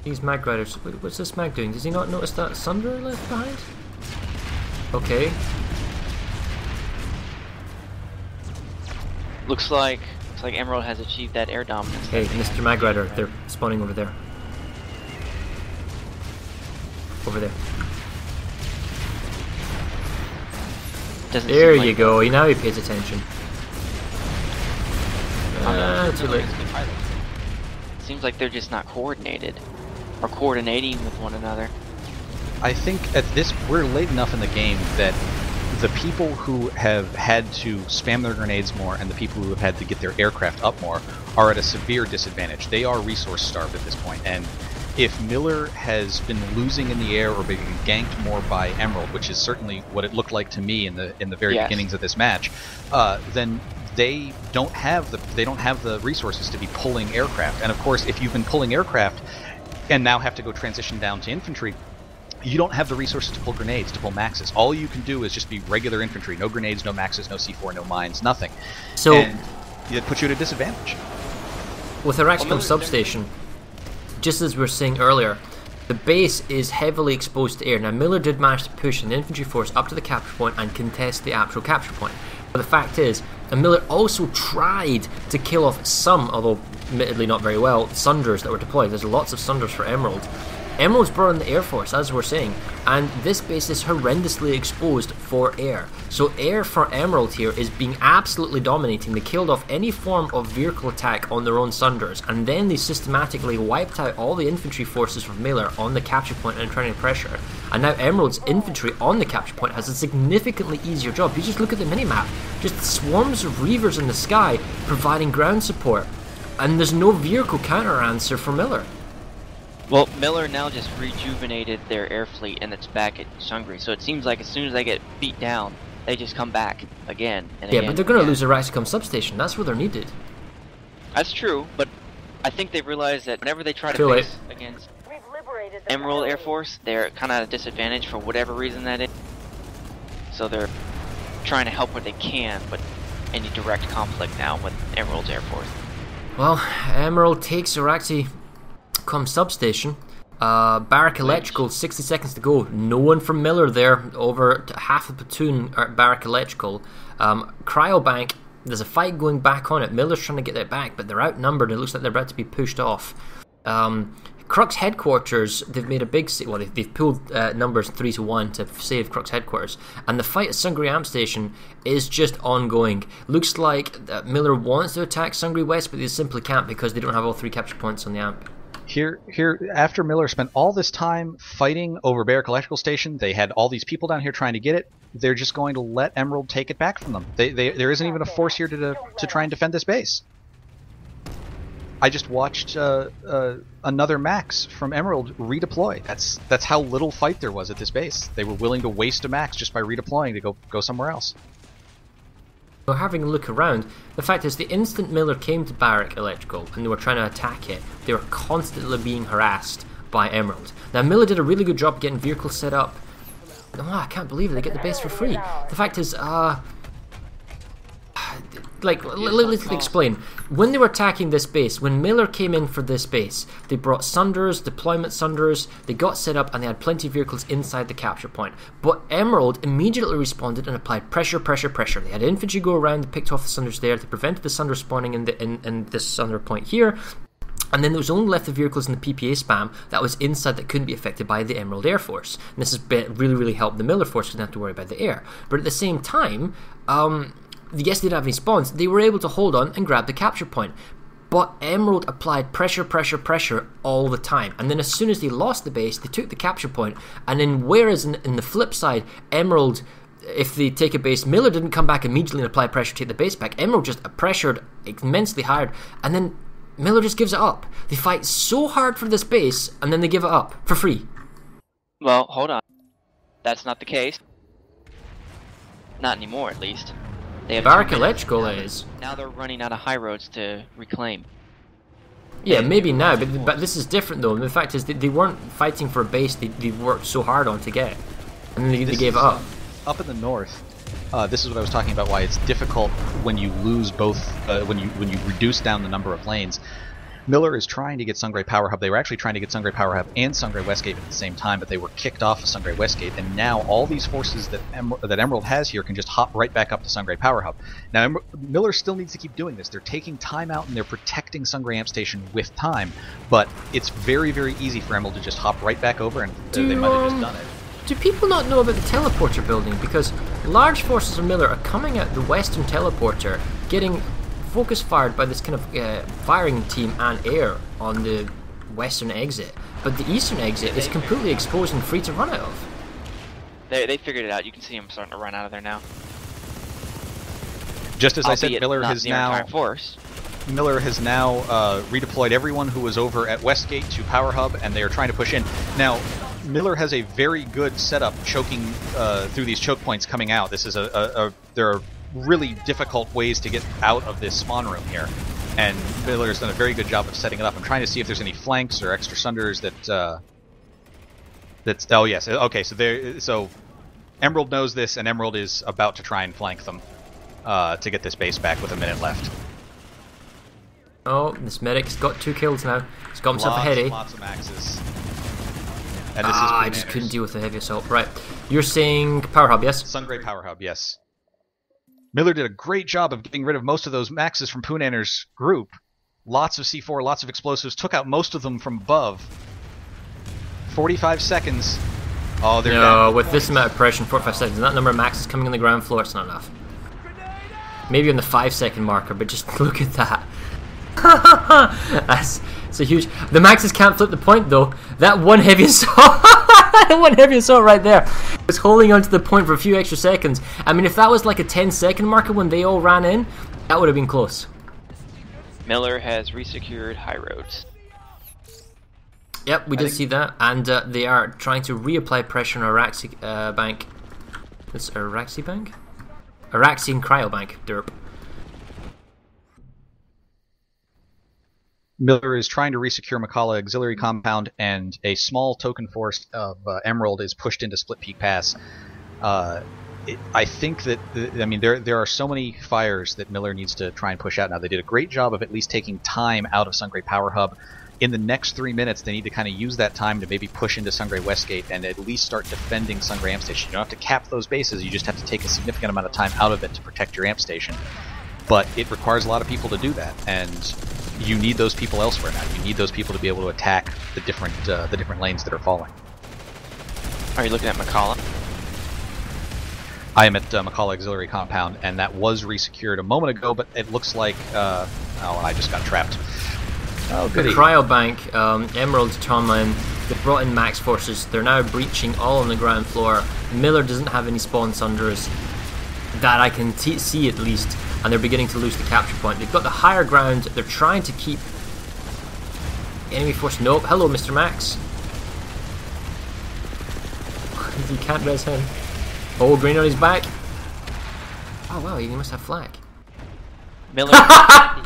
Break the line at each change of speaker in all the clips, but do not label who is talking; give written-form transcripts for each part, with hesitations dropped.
These mag riders. What's this mag doing? Does he not notice that Sunder left behind? Okay.
Looks like Emerald has achieved that air dominance.
Hey, Mr. Mag Rider, they're spawning over there. Over there. There you go. Now he pays attention. Too late.
Seems like they're just not coordinated, or coordinating with one another.
I think at this, we're late enough in the game that the people who have had to spam their grenades more and the people who have had to get their aircraft up more are at a severe disadvantage. They are resource starved at this point, and if Miller has been losing in the air or being ganked more by Emerald, which is certainly what it looked like to me in the very beginnings of this match, then they don't have the resources to be pulling aircraft. And of course, if you've been pulling aircraft and now have to go transition down to infantry, you don't have the resources to pull grenades, to pull maxes. All you can do is just be regular infantry. No grenades, no maxes, no C4, no mines, nothing.
So,
and it puts you at a disadvantage.
With the Raxcom substation, just as we were saying earlier, the base is heavily exposed to air. Now, Miller did manage to push an infantry force up to the capture point and contest the actual capture point. But the fact is, Miller also tried to kill off some, although admittedly not very well, Sunders that were deployed. There's lots of Sunders for Emerald. Emerald's brought in the Air Force, as we're saying, and this base is horrendously exposed for air. So air for Emerald here is being absolutely dominating. They killed off any form of vehicle attack on their own Sunders, and then they systematically wiped out all the infantry forces from Miller on the capture point and trying to pressure. And now Emerald's infantry on the capture point has a significantly easier job. You just look at the minimap, just swarms of Reavers in the sky providing ground support, and there's no vehicle counter answer for Miller.
Well, Miller now just rejuvenated their air fleet and it's back at Sungri, so it seems like as soon as they get beat down, they just come back again and again.
Yeah, but they're going to lose the Raxcom substation. That's where they're needed.
That's true, but I think they realize that whenever they try to face against Emerald Air Force, they're kind of at a disadvantage for whatever reason that is. So they're trying to help where they can, but any direct conflict now with Emerald's Air Force.
Well, Emerald takes Raxcom substation. Barrack Electrical, 60 seconds to go. No one from Miller there. Over half the platoon at Barrack Electrical. Cryobank, there's a fight going back on it. Miller's trying to get it back, but they're outnumbered. It looks like they're about to be pushed off. Crux headquarters, they've made a big... Well, they've pulled numbers 3-1 to save Crux headquarters. And the fight at Sungri Amp Station is just ongoing. Looks like Miller wants to attack Sungri West, but they simply can't because they don't have all 3 capture points on the amp.
Here, after Miller spent all this time fighting over Barrack Electrical Station, they had all these people down here trying to get it. They're just going to let Emerald take it back from them. There isn't even a force here to try and defend this base. I just watched another Max from Emerald redeploy. That's how little fight there was at this base. They were willing to waste a Max just by redeploying to go somewhere else.
So having a look around, the fact is the instant Miller came to Barrack Electrical and they were trying to attack it, they were constantly being harassed by Emerald. Now Miller did a really good job getting vehicles set up. Oh, I can't believe it, they get the base for free. The fact is, let's explain. When they were attacking this base, when Miller came in for this base, they brought Sunders, deployment Sunders, they got set up and they had plenty of vehicles inside the capture point. But Emerald immediately responded and applied pressure. They had infantry go around, they picked off the Sunders there, they prevented the Sunders spawning in this Sunder point here. And then there was only left the vehicles in the PPA spam that was inside that couldn't be affected by the Emerald Air Force. And this has really helped the Miller Force, didn't have to worry about the air. But at the same time, yes, they didn't have any spawns. They were able to hold on and grab the capture point. But Emerald applied pressure all the time. And then as soon as they lost the base, they took the capture point. And then whereas in the flip side, Emerald, if they take a base, Miller didn't come back immediately and apply pressure to take the base back. Emerald just pressured immensely hard. And then Miller just gives it up. They fight so hard for this base, and then they give it up for free.
Well, hold on. That's not the case. Not anymore, at least.
Barrack Electrical is.
Now they're running out of high roads to reclaim.
Yeah, maybe now, but this is different though. And the fact is that they weren't fighting for a base they worked so hard on to get. And then they gave it up.
Up in the north, this is what I was talking about, why it's difficult when you lose both, when you reduce down the number of lanes. Miller is trying to get Sungray Power Hub. They were actually trying to get Sungray Power Hub and Sungray Westgate at the same time, but they were kicked off of Sungray Westgate, and now all these forces that Emerald has here can just hop right back up to Sungray Power Hub. Now, Miller still needs to keep doing this. They're taking time out and they're protecting Sungray Amp Station with time, but it's very, very easy for Emerald to just hop right back over, and they might have just done it.
Do people not know about the teleporter building? Because large forces of Miller are coming at the western teleporter, getting focus fired by this kind of firing team and air on the western exit, but the eastern exit is completely exposed and free to run out of.
They figured it out. You can see them starting to run out of there now.
Just as I said, Miller has now redeployed everyone who was over at Westgate to Power Hub, and they are trying to push in. Now, Miller has a very good setup choking through these choke points coming out. This is there are really difficult ways to get out of this spawn room here, and Miller's done a very good job of setting it up. I'm trying to see if there's any flanks or extra sunders that's oh yes, okay, so Emerald knows this, and Emerald is about to try and flank them to get this base back with a minute left.
Oh, this medic's got 2 kills now. He's got himself a heady.
Lots of maxes. And this is
I just couldn't deal with the heavy assault. Right, you're saying Power Hub, yes?
Sungray Power Hub, yes. Miller did a great job of getting rid of most of those maxes from Poonanor's group. Lots of C4, lots of explosives, took out most of them from above. 45 seconds. Oh, they're down.
With this amount of pressure in 45 seconds, and that number of maxes coming on the ground floor, it's not enough. Maybe on the 5-second marker, but just look at that. That's a huge... The maxes can't flip the point, though. That one heavy assault... One heavy assault right there was holding onto the point for a few extra seconds. I mean, if that was like a 10-second marker when they all ran in, that would have been close.
Miller has resecured high roads.
Yep, we did see that, and they are trying to reapply pressure on Araxi Bank. It's Araxi Bank? Araxian Cryobank, derp.
Miller is trying to resecure McCalla Auxiliary Compound, and a small token force of Emerald is pushed into Split Peak Pass. I think that, there are so many fires that Miller needs to try and push out now. They did a great job of at least taking time out of Sungray Power Hub. In the next 3 minutes, they need to kind of use that time to maybe push into Sungray Westgate and at least start defending Sungray Amp Station. You don't have to cap those bases, you just have to take a significant amount of time out of it to protect your amp station. But it requires a lot of people to do that, and you need those people elsewhere now. You need those people to be able to attack the different lanes that are falling.
Are you looking at McCalla?
I am at McCalla Auxiliary Compound, and that was resecured a moment ago, but it looks like... oh, I just got trapped. Oh, goody.
The Cryobank, Emerald, Tomlin, they've brought in max forces. They're now breaching all on the ground floor. Miller doesn't have any spawn sunders that I can see at least, and they're beginning to lose the capture point. They've got the higher ground. They're trying to keep enemy force. Nope. Hello, Mr. Max. You can't res him. Oh, green on his back. Oh wow, he must have flag.
Miller.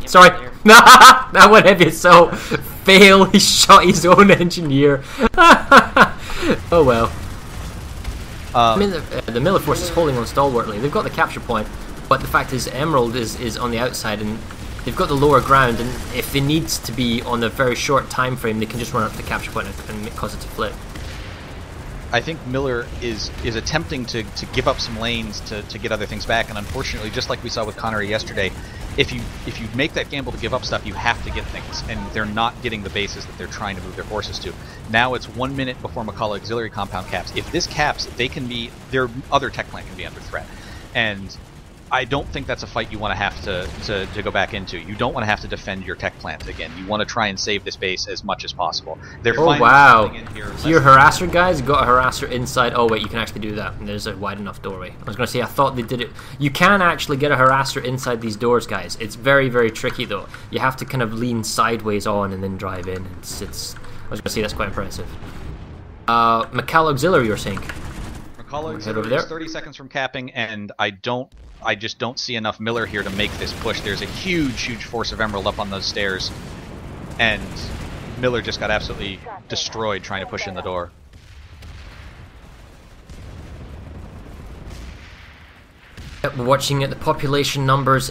Sorry. That one heavy assault fail. He shot his own engineer. Oh well. The Miller force is holding on stalwartly. They've got the capture point, but the fact is Emerald is on the outside, and they've got the lower ground, and if they need to be on a very short time frame, they can just run up the capture point and cause it to flip.
I think Miller is attempting to give up some lanes to get other things back, and unfortunately, just like we saw with Connery yesterday, if you make that gamble to give up stuff, you have to get things, and they're not getting the bases that they're trying to move their forces to. Now it's 1 minute before McCalla Auxiliary Compound caps. If this caps, their other tech plant can be under threat, and I don't think that's a fight you want to have to go back into. You don't want to have to defend your tech plant again. You want to try and save this base as much as possible. They're
wow! So your harasser guys got a harasser inside. Oh wait, you can actually do that. And there's a wide enough doorway. I was going to say I thought they did it. You can actually get a harasser inside these doors, guys. It's very, very tricky though. You have to kind of lean sideways on and then drive in. I was going to say that's quite impressive. McCalla Auxiliary, you're saying?
McCalla Auxiliary is 30 seconds from capping, and I just don't see enough Miller here to make this push. There's a huge, huge force of Emerald up on those stairs, and Miller just got absolutely destroyed trying to push in the door.
We're watching at the population numbers.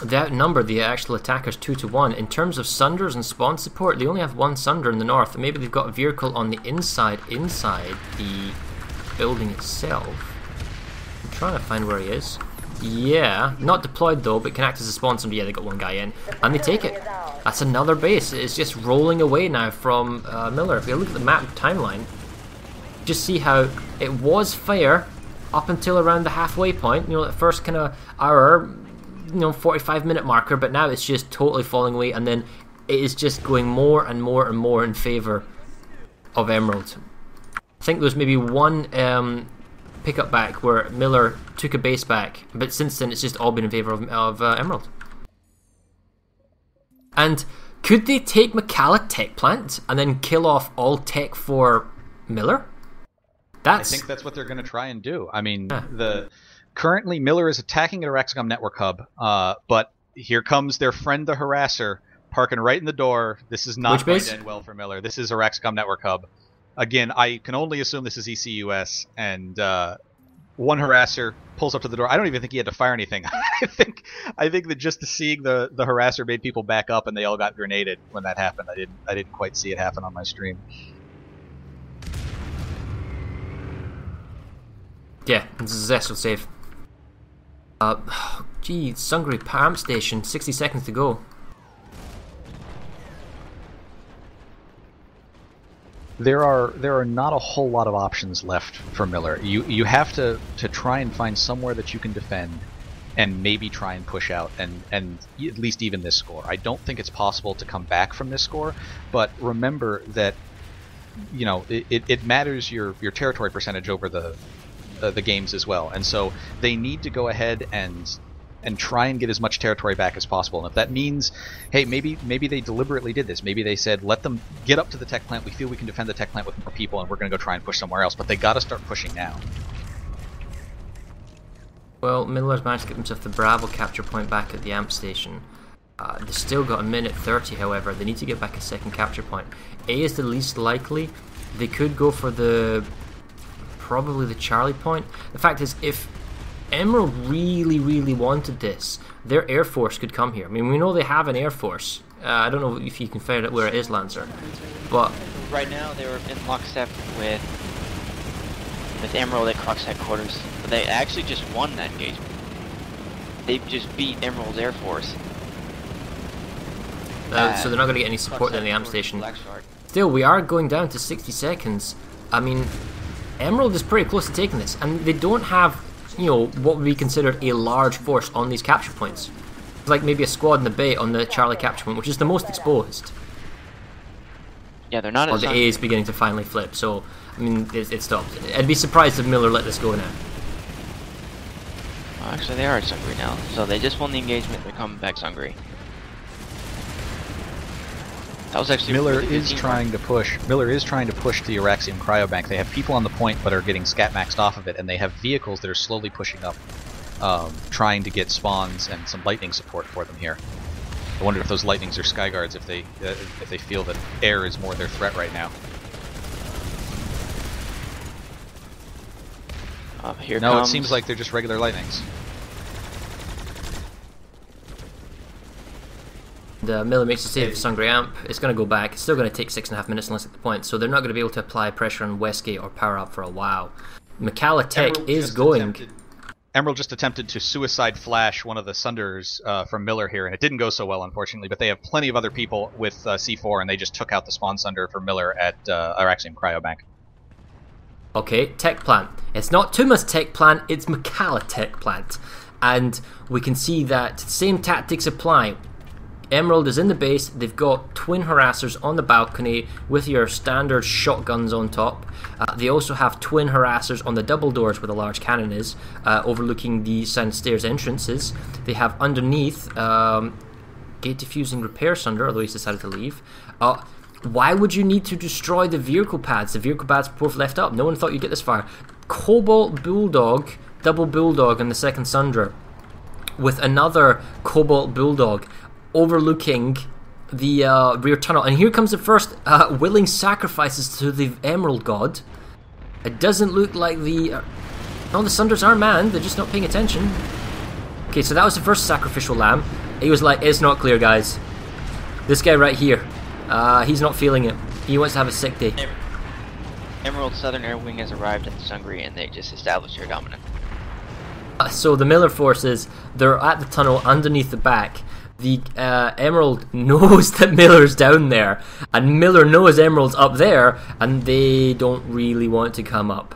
they outnumber the actual attackers 2-1. In terms of Sunders and spawn support, they only have one Sunder in the north. Maybe they've got a vehicle on the inside the building itself. I'm trying to find where he is. Yeah, not deployed though, but can act as a spawn Sunder. Yeah, they got one guy in, and they take it. That's another base. It's just rolling away now from Miller. If you look at the map timeline, just see how it was fire up until around the halfway point, you know, the first kind of hour, you know, 45-minute marker, but now it's just totally falling away, and then it is just going more and more and more in favor of Emerald. I think there's maybe one pickup back where Miller took a base back, but since then it's just all been in favor of Emerald. And could they take McCalla tech plant and then kill off all tech for Miller? I
think that's what they're going to try and do. I mean, currently Miller is attacking at Araxicom Network Hub, but here comes their friend the Harasser, parking right in the door. This is not going to end well for Miller. This is Araxicom Network Hub. Again, I can only assume this is ECUS, and one Harasser pulls up to the door. I don't even think he had to fire anything. I think that just seeing the Harasser made people back up, and they all got grenaded when that happened. I didn't quite see it happen on my stream.
Yeah, this is a Zestel save. Gee, Sungri Pump Station, 60 seconds to go.
There are not a whole lot of options left for Miller. You have to try and find somewhere that you can defend, and maybe try and push out and at least even this score. I don't think it's possible to come back from this score, but remember that, you know, it matters your territory percentage over the games as well, and so they need to go ahead and try and get as much territory back as possible. And if that means, hey, maybe they deliberately did this. Maybe they said, let them get up to the tech plant. We feel we can defend the tech plant with more people, and we're going to go try and push somewhere else. But they got to start pushing now.
Well, Miller's managed to get himself the Bravo capture point back at the amp station. They've still got a minute 30, however. They need to get back a second capture point. A is the least likely. They could go for probably the Charlie point. The fact is, if Emerald really wanted this, their Air Force could come here. I mean, we know they have an Air Force. I don't know if you can find out where it is, Lancer. But
right now they're in lockstep with Emerald at Crux headquarters. They actually just won that engagement. They just beat Emerald's Air Force.
So they're not going to get any support in the amp station. Still, we are going down to 60 seconds. I mean, Emerald is pretty close to taking this, and they don't have, you know, what would be considered a large force on these capture points. It's like maybe a squad in the bay on the Charlie capture point, which is the most exposed.
Yeah, they're not.
Or the A is beginning to finally flip, so I mean, it stopped. I'd be surprised if Miller let this go now.
Well, actually, they are at Sungri now, so they just won the engagement. They're coming back Sungri. That was actually
Miller is trying to push. Miller is trying to push the Araxium cryobank. They have people on the point, but are getting scat maxed off of it, and they have vehicles that are slowly pushing up, trying to get spawns and some lightning support for them here. I wonder if those lightnings are Skyguards, if they feel that air is more their threat right now. No, it seems like they're just regular lightnings.
Miller makes a save of Sungri Amp. It's going to go back. It's still going to take 6.5 minutes unless at the point, so they're not going to be able to apply pressure on Westgate or power up for a while. McCalla Tech is going.
Emerald just attempted to suicide flash one of the Sunders from Miller here, and it didn't go so well, unfortunately, but they have plenty of other people with C4, and they just took out the spawn Sunder for Miller at Araxium Cryobank.
Okay, tech plant. It's not Tuma's tech plant, it's McCalla tech plant. And we can see that same tactics apply. Emerald is in the base, they've got twin harassers on the balcony with your standard shotguns on top. They also have twin harassers on the double doors where the large cannon is, overlooking the Sound Stairs entrances. They have underneath gate diffusing repair Sunder, although he's decided to leave. Why would you need to destroy the vehicle pads? The vehicle pads were both left up. No one thought you'd get this far. Cobalt Bulldog, double Bulldog in the second Sunder, with another Cobalt Bulldog overlooking the rear tunnel. And here comes the first willing sacrifices to the Emerald God. It doesn't look like the... no, the Sunders are manned. They're just not paying attention. Okay, so that was the first sacrificial lamb. He was like, it's not clear, guys. This guy right here, he's not feeling it. He wants to have a sick day.
Emerald Southern Air Wing has arrived at the Sungri, and they just established air dominance.
So the Miller forces, they're at the tunnel underneath the back. The Emerald knows that Miller's down there, and Miller knows Emerald's up there, and they don't really want to come up.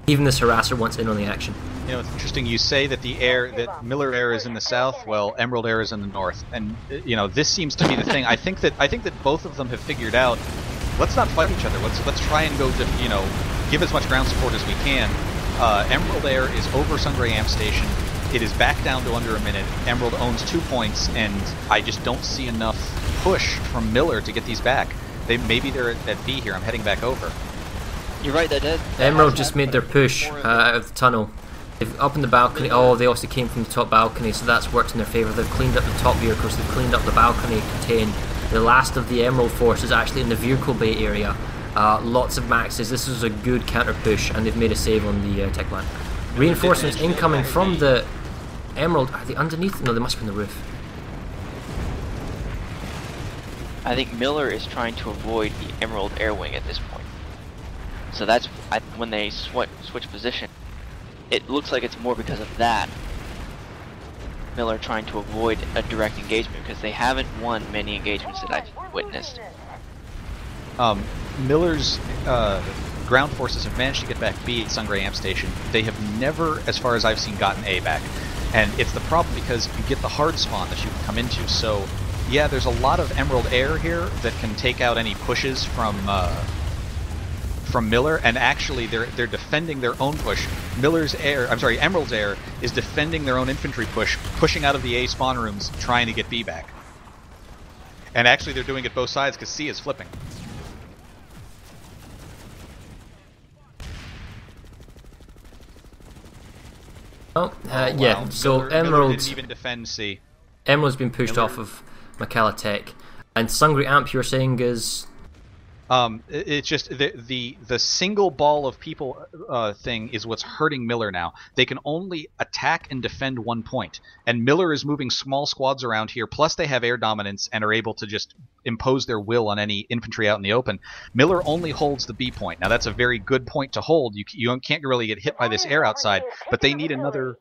Even this harasser wants in on the action.
You know, it's interesting you say that that Miller Air is in the south, well, Emerald Air is in the north. And, you know, this seems to be the thing. I think that both of them have figured out, let's not fight each other. Let's try and go, you know, give as much ground support as we can. Emerald Air is over Sungray Amp Station. It is back down to under a minute. Emerald owns 2 points, and I just don't see enough push from Miller to get these back. Maybe they're at B here. I'm heading back over.
You're right, that
Emerald just made their push out of the tunnel. They've up in the balcony. Oh, they also came from the top balcony, so that's worked in their favour. They've cleaned up the top vehicles. They've cleaned up the balcony contained. The last of the Emerald force is actually in the vehicle bay area. Lots of maxes. This was a good counter push, and they've made a save on the tech line. Reinforcements incoming from the Emerald. Are they underneath? No, they must be on the roof.
I think Miller is trying to avoid the Emerald Air Wing at this point. So that's when they switch position. It looks like it's more because of that. Miller trying to avoid a direct engagement because they haven't won many engagements that I've witnessed.
Miller's ground forces have managed to get back B at Sungray Amp Station. They have never, as far as I've seen, gotten A back. And it's the problem because you get the hard spawn that you can come into. So, yeah, there's a lot of Emerald Air here that can take out any pushes from Miller, and actually they're defending their own push. Emerald's Air is defending their own infantry push, pushing out of the A spawn rooms, trying to get B back. And actually they're doing it both sides because C is flipping.
Oh, yeah, so
Miller didn't even defend C.
Emerald's been pushed off of Macalla Tech. And Sungry Amp, you're saying, is...
It's just the single ball of people thing is what's hurting Miller now. They can only attack and defend 1 point, and Miller is moving small squads around here. Plus, they have air dominance and are able to just impose their will on any infantry out in the open. Miller only holds the B point. Now, that's a very good point to hold. You can't really get hit by this air outside, but they need another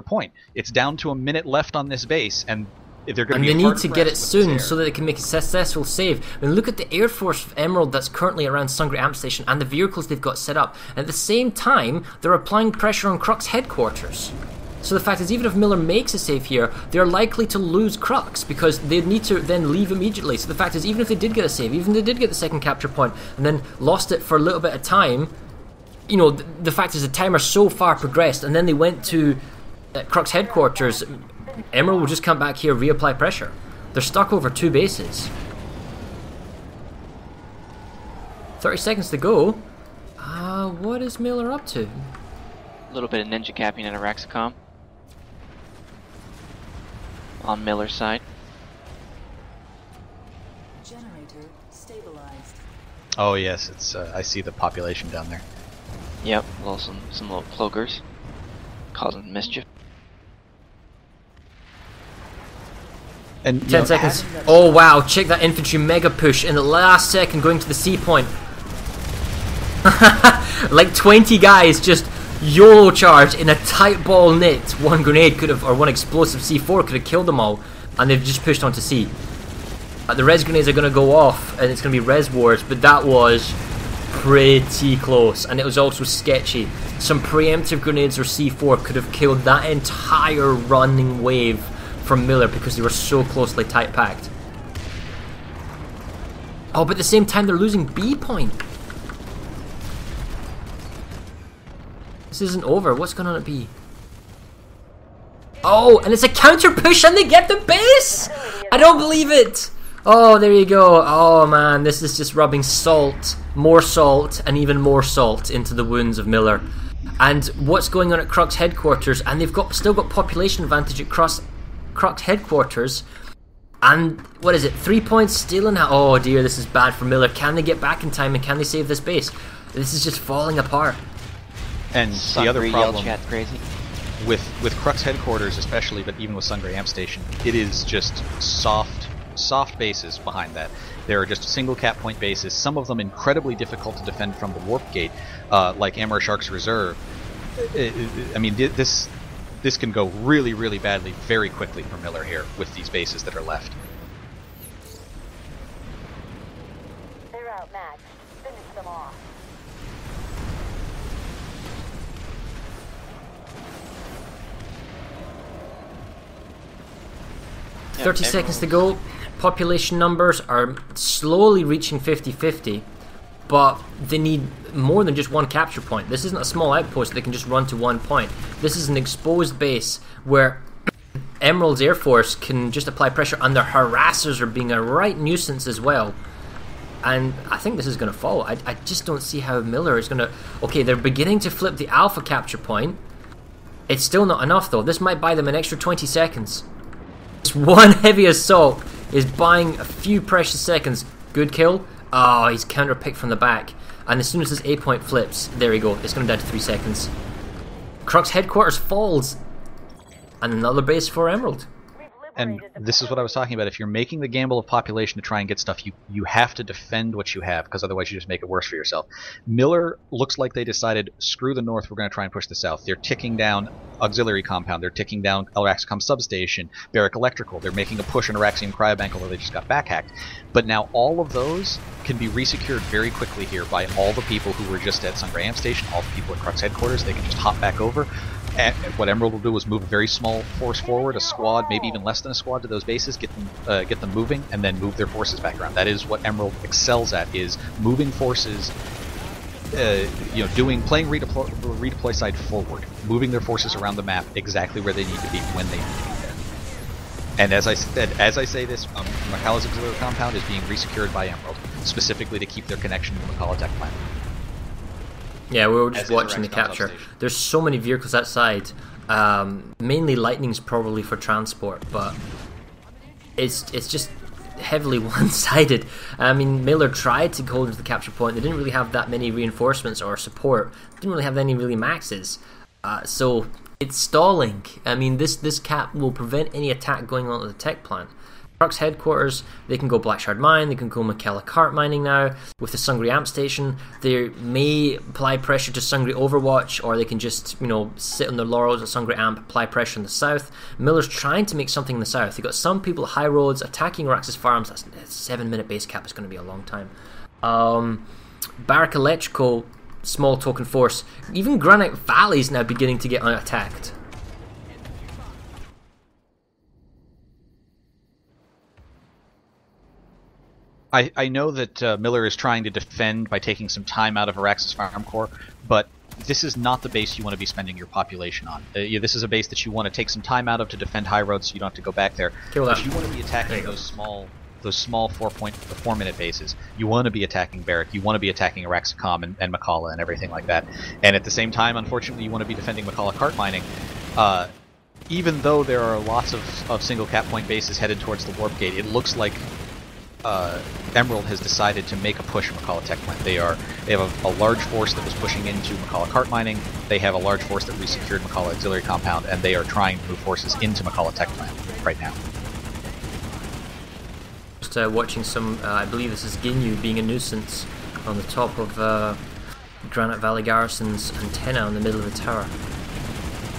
point. It's down to a minute left on this base, and they need
to get it soon so that they can make a successful save. I mean, look at the Air Force of Emerald that's currently around Sungray Amp Station and the vehicles they've got set up. And at the same time, they're applying pressure on Crux headquarters. So the fact is, even if Miller makes a save here, they're likely to lose Crux because they'd need to then leave immediately. So the fact is, even if they did get a save, even if they did get the second capture point and then lost it for a little bit of time, you know, the fact is the timer's so far progressed, and then they went to Crux headquarters. Emerald will just come back here, reapply pressure. They're stuck over 2 bases. 30 seconds to go. What is Miller up to?
A little bit of ninja capping and a Raxacom on Miller's side.
Generator stabilized.
Oh yes, it's I see the population down there.
Yep, some little cloakers causing mischief.
And
10 seconds. Oh wow, check that infantry mega push in the last second going to the C point. Like 20 guys just YOLO charge in a tight ball knit. One grenade could have, or one explosive C4 could have killed them all, and they've just pushed onto C. The res grenades are going to go off, and it's going to be res wars, but that was pretty close, and it was also sketchy. Some preemptive grenades or C4 could have killed that entire running wave from Miller because they were so closely tight packed. Oh, but at the same time they're losing B point. This isn't over. What's going on at B? Oh, and it's a counter push and they get the base! I don't believe it! Oh, there you go. Oh man, this is just rubbing salt, more salt, and even more salt into the wounds of Miller. And what's going on at Crux headquarters, and they've still got population advantage at Crux headquarters, and what is it, 3 points still in hand? Oh dear, this is bad for Miller. Can they get back in time and can they save this base? This is just falling apart.
And the other problem, with Crux headquarters especially, but even with Sungray Amp Station, it is just soft bases behind that. There are just single cap point bases, some of them incredibly difficult to defend from the warp gate, like Amerish Ark's Reserve. I mean, this can go really, really badly very quickly for Miller here with these bases that are left.
They're outmatched. Finish them off.
Yeah,
30 seconds to go. Population numbers are slowly reaching 50-50, but they need more than just one capture point. This isn't a small outpost that can just run to one point. This is an exposed base where Emerald's Air Force can just apply pressure, and their harassers are being a right nuisance as well. And I think this is going to fall. I just don't see how Miller is going to... Okay, they're beginning to flip the Alpha capture point. It's still not enough though. This might buy them an extra 20 seconds. Just one heavy assault is buying a few precious seconds. Good kill. Oh, he's counter-picked from the back. And as soon as this A point flips, there we go. It's going down to 3 seconds. Crux headquarters falls. And another base for Emerald.
And this is what I was talking about. If you're making the gamble of population to try and get stuff, you have to defend what you have, because otherwise you just make it worse for yourself. Miller looks like they decided, screw the north, we're going to try and push the south. They're ticking down auxiliary compound, they're ticking down Araxicom substation, Barrack Electrical, they're making a push on Araxium Cryobank, although they just got backhacked. But now all of those can be resecured very quickly here by all the people who were just at Sungray Amp Station, all the people at Crux headquarters. They can just hop back over. And what Emerald will do is move a very small force forward, a squad, maybe even less than a squad, to those bases, get them moving, and then move their forces back around. That is what Emerald excels at: is moving forces, playing redeploy side forward, moving their forces around the map exactly where they need to be when they need to be there. And as I say this, Macala's auxiliary compound is being resecured by Emerald, specifically to keep their connection to the Macala tech plant.
Yeah, we were just watching the capture. There's so many vehicles outside. Mainly Lightning's probably for transport, but it's just heavily one-sided. I mean, Miller tried to hold into the capture point. They didn't really have that many reinforcements or support. They didn't really have any really maxes. So it's stalling. I mean, this cap will prevent any attack going on at the tech plant. Crux headquarters, they can go Blackshard Mine, they can go Macala Cart mining now. With the Sungray Amp Station, they may apply pressure to Sungray Overwatch, or they can just, sit on their laurels at Sungray Amp, apply pressure in the south. Miller's trying to make something in the south. They've got some people at High Roads attacking Araxis Farms. That's a 7-minute base cap is going to be a long time. Barrack Electrical, small token force. Even Granite Valley is now beginning to get attacked.
I know that Miller is trying to defend by taking some time out of Araxis Farm Corps, but this is not the base you want to be spending your population on. This is a base that you want to take some time out of to defend High Road, so you don't have to go back there. If you want to be attacking those small 4-minute bases, you want to be attacking Barrack, you want to be attacking Araxicom and Macala and everything like that. And at the same time, unfortunately, you want to be defending Macala Cart mining. Even though there are lots of single cap point bases headed towards the warp gate, it looks like Emerald has decided to make a push at Macala Tech Plant. They have a large force that was pushing into Macala Cart Mining. They have a large force that resecured Macala Auxiliary Compound, and they are trying to move forces into Macala Tech Plant right now.
Just watching some, I believe this is Ginyu being a nuisance on the top of Granite Valley Garrison's antenna in the middle of the tower.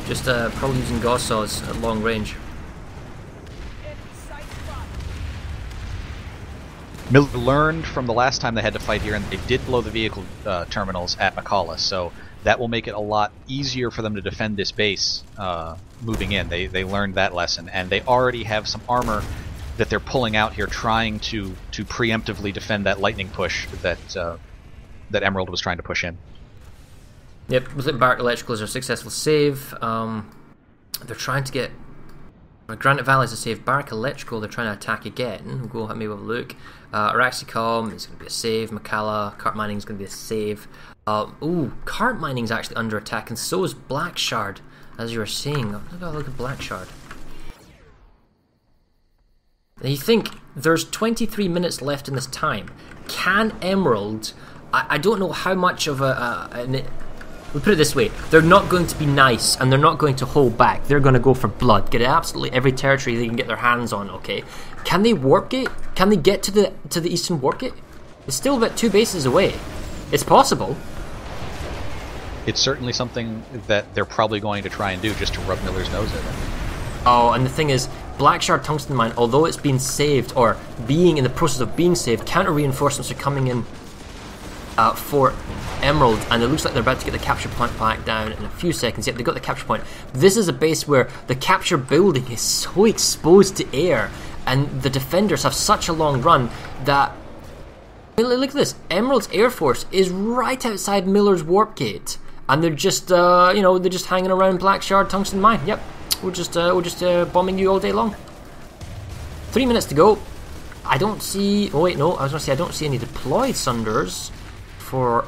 Just probably using Gauss-saws at long range.
Miller learned from the last time they had to fight here, and they did blow the vehicle terminals at Macala, so that will make it a lot easier for them to defend this base moving in. They learned that lesson, and they already have some armor that they're pulling out here, trying to preemptively defend that lightning push that Emerald was trying to push in.
Yep, with Barrack Electrical is a successful save. They're trying to get Granite Valley is a save. Barrack Electrical, they're trying to attack again. We'll go maybe have a look. Araxicom is going to be a save. Macala Cart Mining is going to be a save. Cart Mining is actually under attack, and so is Blackshard, as you were saying. Look at Blackshard. And you think there's 23 minutes left in this time. Can Emerald? I don't know how much of we'll put it this way, they're not going to be nice and they're not going to hold back. They're going to go for blood, get absolutely every territory they can get their hands on, okay? Can they warp gate? Can they get to the eastern warp gate? It's still about 2 bases away. It's possible.
It's certainly something that they're probably going to try and do just to rub Miller's nose in it.
Oh, and the thing is, Black Shard Tungsten Mine, although it's been saved, or being in the process of being saved, counter reinforcements are coming in for Emerald, and it looks like they're about to get the capture point back down in a few seconds. Yep, they got the capture point. This is a base where the capture building is so exposed to air, and the defenders have such a long run that... Look at this, Emerald's Air Force is right outside Miller's Warp Gate, and they're just, you know, they're just hanging around Black Shard Tungsten Mine. Yep, we're just bombing you all day long. 3 minutes to go. I don't see... Oh wait, no, I was going to say I don't see any deployed Sunders for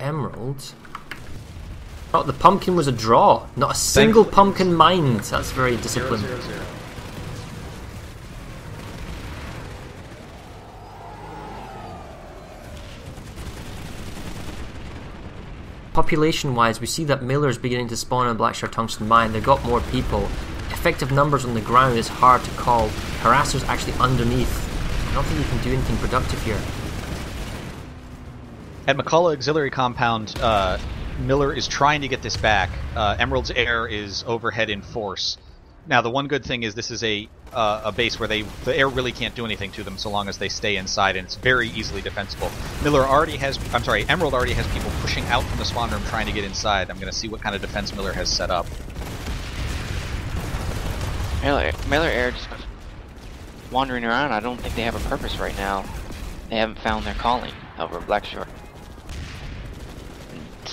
Emerald. Oh, the pumpkin was a draw. Not a single pumpkin mined. That's very disciplined.
0-0-0.
Population-wise, we see that Miller's beginning to spawn in Black Shard Tungsten Mine. They've got more people. Effective numbers on the ground is hard to call. Harasser's actually underneath. I don't think you can do anything productive here.
At McCullough Auxiliary Compound, Miller is trying to get this back. Emerald's Air is overhead in force. Now, the one good thing is this is a base where the air really can't do anything to them so long as they stay inside, and it's very easily defensible. Emerald already has people pushing out from the spawn room trying to get inside. I'm going to see what kind of defense Miller has set up.
Miller Air just wandering around. I don't think they have a purpose right now. They haven't found their calling over Black Shore.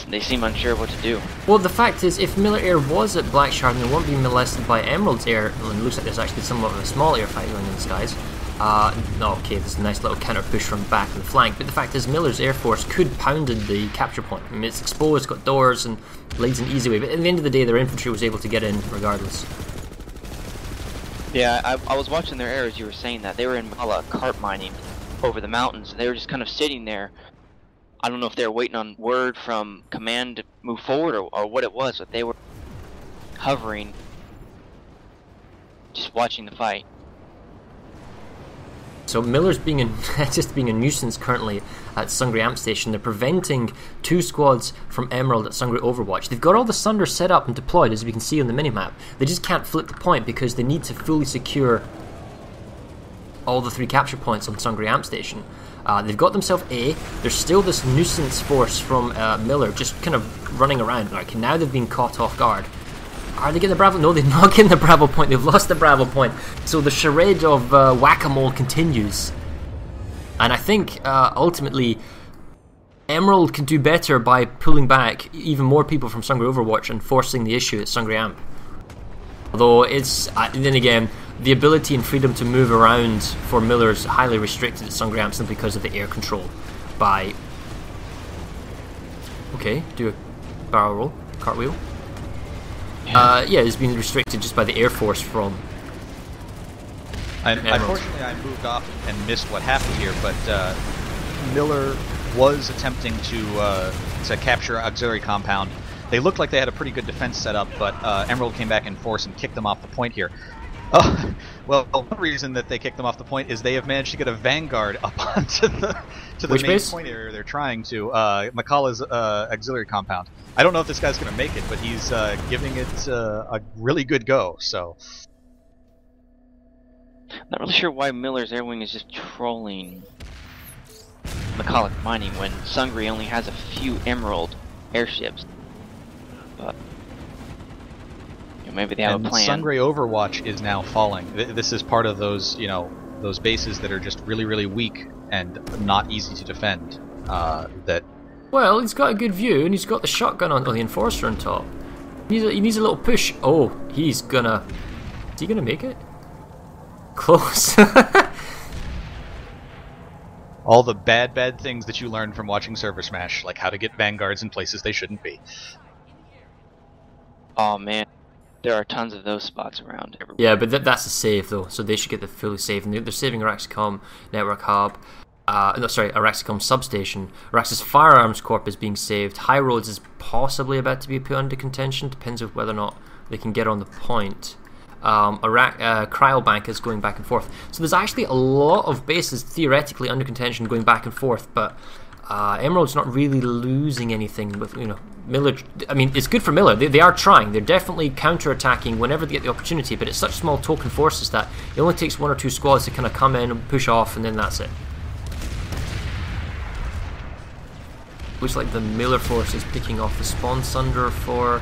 They seem unsure what to do. Well,
the fact is, if Miller Air was at Black Shard and they weren't being molested by Emerald's Air, and it looks like there's actually somewhat of a small air fight going in the skies. Okay, there's a nice little counter push from back and the flank, but the fact is Miller's Air Force could pounded the capture point. I mean, it's exposed, got doors, and leads an easy way, but at the end of the day, their infantry was able to get in regardless.
Yeah, I was watching their air as you were saying that. They were in Mala carp mining over the mountains. They were just kind of sitting there. I don't know if they were waiting on word from command to move forward or what it was, but they were hovering, just watching the fight.
So Miller's just being a nuisance currently at Sungri Amp Station. They're preventing 2 squads from Emerald at Sungri Overwatch. They've got all the Sunders set up and deployed, as we can see on the minimap. They just can't flip the point because they need to fully secure all the 3 capture points on Sungri Amp Station. They've got themselves A. There's still this nuisance force from Miller just kind of running around. Okay, now they've been caught off guard. Are they getting the Bravo? No, they're not getting the Bravo point. They've lost the Bravo point. So the charade of whack-a-mole continues. And I think ultimately Emerald can do better by pulling back even more people from Sungri Overwatch and forcing the issue at Sungri Amp. Although it's, then again, the ability and freedom to move around for Miller's highly restricted at Sungri Amp simply because of the air control by... Okay, do a barrel roll, cartwheel. Yeah, it's been restricted just by the air force from...
Unfortunately, I moved off and missed what happened here, but Miller was attempting to capture Auxiliary Compound. They looked like they had a pretty good defense set up, but Emerald came back in force and kicked them off the point here. Well, one reason that they kicked them off the point is they have managed to get a Vanguard up onto the main
base?
Point area they're trying to. McCullough's Auxiliary Compound. I don't know if this guy's going to make it, but he's giving it a really good go, so...
Not really sure why Miller's Air Wing is just trolling McCullough mining when Sungri only has a few Emerald airships. But maybe they have a plan.
Sungri Overwatch is now falling. This is part of those, those bases that are just really, really weak and not easy to defend.
Well, he's got a good view, and he's got the shotgun on the Enforcer on top. He needs a little push. Oh, he's gonna... Is he gonna make it? Close.
All the bad things that you learned from watching ServerSmash, like how to get Vanguards in places they shouldn't be.
Oh man, there are tons of those spots around everywhere.
Yeah, but that's a save though, so they should get the fully save. And they're saving our XCOM network hub. no, sorry, Araxicom substation. Arax's Firearms Corp is being saved. High Roads is possibly about to be put under contention. Depends on whether or not they can get on the point. Cryobank is going back and forth. So there's actually a lot of bases theoretically under contention going back and forth, but Emerald's not really losing anything with, you know, Miller. I mean, it's good for Miller. They are trying. They're definitely counter-attacking whenever they get the opportunity, but it's such small token forces that it only takes 1 or 2 squads to kind of come in and push off, and then that's it. Looks like the Miller force is picking off the spawn sunder for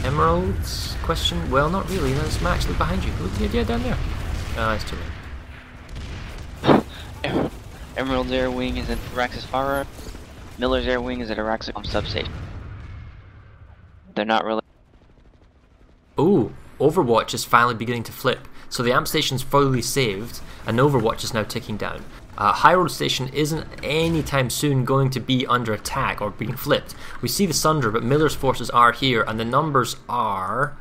Emerald's question. Well, not really. That's Max. Look behind you. Look, yeah, down there. It's too late.
Emerald's air wing is at Arax's Firearm. Miller's air wing is at Araxicom substation. They're not really.
Ooh, Overwatch is finally beginning to flip. So the amp station's fully saved, and Overwatch is now ticking down. High Road Station isn't anytime soon going to be under attack or being flipped. We see the Sunder, but Miller's forces are here, and the numbers are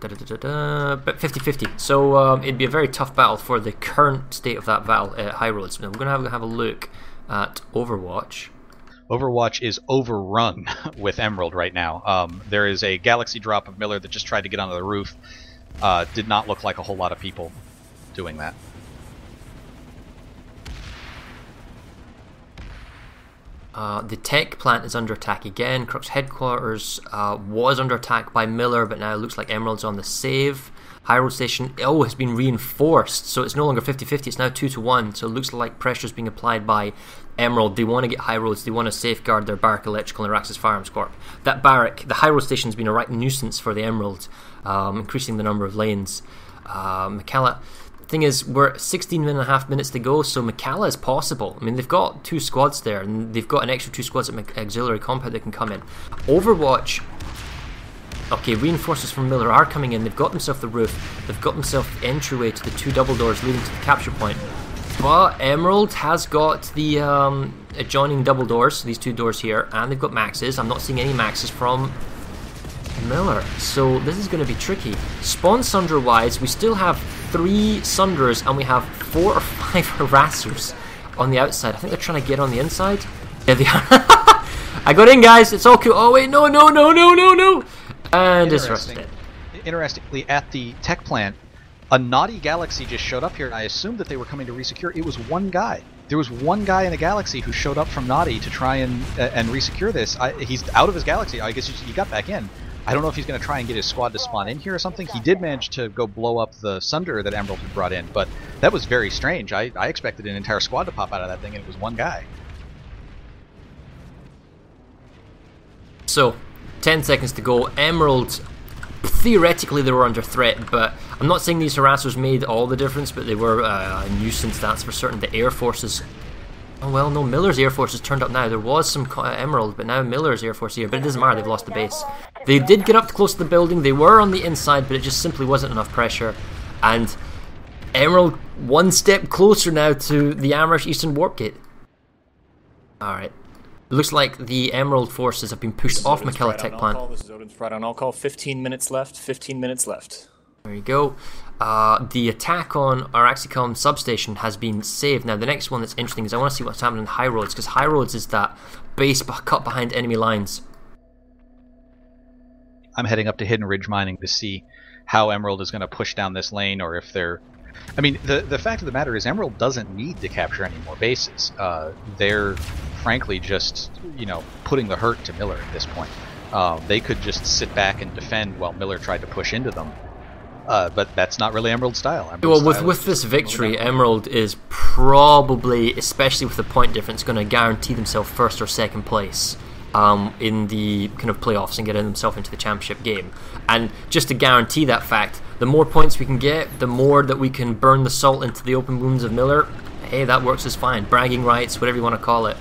but 50-50. So it'd be a very tough battle for the current state of that battle at High Roads. Now we're going to have a look at Overwatch.
Overwatch is overrun with Emerald right now. There is a Galaxy drop of Miller that just tried to get onto the roof. Did not look like a whole lot of people doing that.
The tech plant is under attack again. Crux headquarters was under attack by Miller, but now it looks like Emerald's on the save. High Road Station has been reinforced, so it's no longer 50-50, it's now 2-1, so it looks like pressure's being applied by Emerald. They want to get High Roads, they want to safeguard their Barrack Electrical and Arax's Firearms Corp. That barrack, the High Road Station's been a right nuisance for the Emerald, increasing the number of lanes. McCalla, thing is, we're 16.5 minutes to go, so McCalla is possible. I mean, they've got 2 squads there, and they've got an extra 2 squads at Auxiliary Compound that can come in. Overwatch, okay, reinforcements from Miller are coming in. They've got themselves the roof, they've got themselves the entryway to the 2 double doors leading to the capture point. But Emerald has got the adjoining double doors, these 2 doors here, and they've got maxes. I'm not seeing any maxes from Miller, so this is going to be tricky. Spawn Sunder wise, we still have 3 Sunders and we have 4 or 5 harassers on the outside. I think they're trying to get on the inside. Yeah, they are. I got in, guys. It's all cool. Oh wait, no. And disrupted it.
Interestingly, at the tech plant, a naughty Galaxy just showed up here, and I assumed that they were coming to resecure. It was one guy. There was one guy in a Galaxy who showed up from Naughty to try and resecure this. He's out of his Galaxy. I guess he got back in. I don't know if he's going to try and get his squad to spawn in here or something. He did manage to go blow up the Sunder that Emerald had brought in, but that was very strange. I expected an entire squad to pop out of that thing, and it was one guy.
So, 10 seconds to go. Emerald, theoretically they were under threat, but I'm not saying these harassers made all the difference, but they were a nuisance, that's for certain. The Air Forces... Oh well, no, Miller's Air Force has turned up now. There was some Emerald, but now Miller's Air Force here. But it doesn't matter, they've lost the base. They did get up close to the building, they were on the inside, but it just simply wasn't enough pressure. And Emerald one step closer now to the Amerish Eastern Warp Gate. Alright. It looks like the Emerald forces have been pushed off McKellar Tech Plant.
This is Odin's Pride on all-call. 15 minutes left. 15 minutes left.
There you go. The attack on Araxicom substation has been saved. Now, the next one that's interesting is I want to see what's happening in High Roads, because High Roads is that base cut behind enemy lines.
I'm heading up to Hidden Ridge Mining to see how Emerald is going to push down this lane, or if they're... I mean, the fact of the matter is Emerald doesn't need to capture any more bases. They're, frankly, just, you know, putting the hurt to Miller at this point. They could just sit back and defend while Miller tried to push into them. But that's not really Emerald's style.
Well, with this victory, Emerald is probably, especially with the point difference, going to guarantee themselves first or second place in the kind of playoffs and getting themselves into the championship game. And just to guarantee that fact, the more points we can get, the more that we can burn the salt into the open wounds of Miller. Hey, that works as fine. Bragging rights, whatever you want to call it.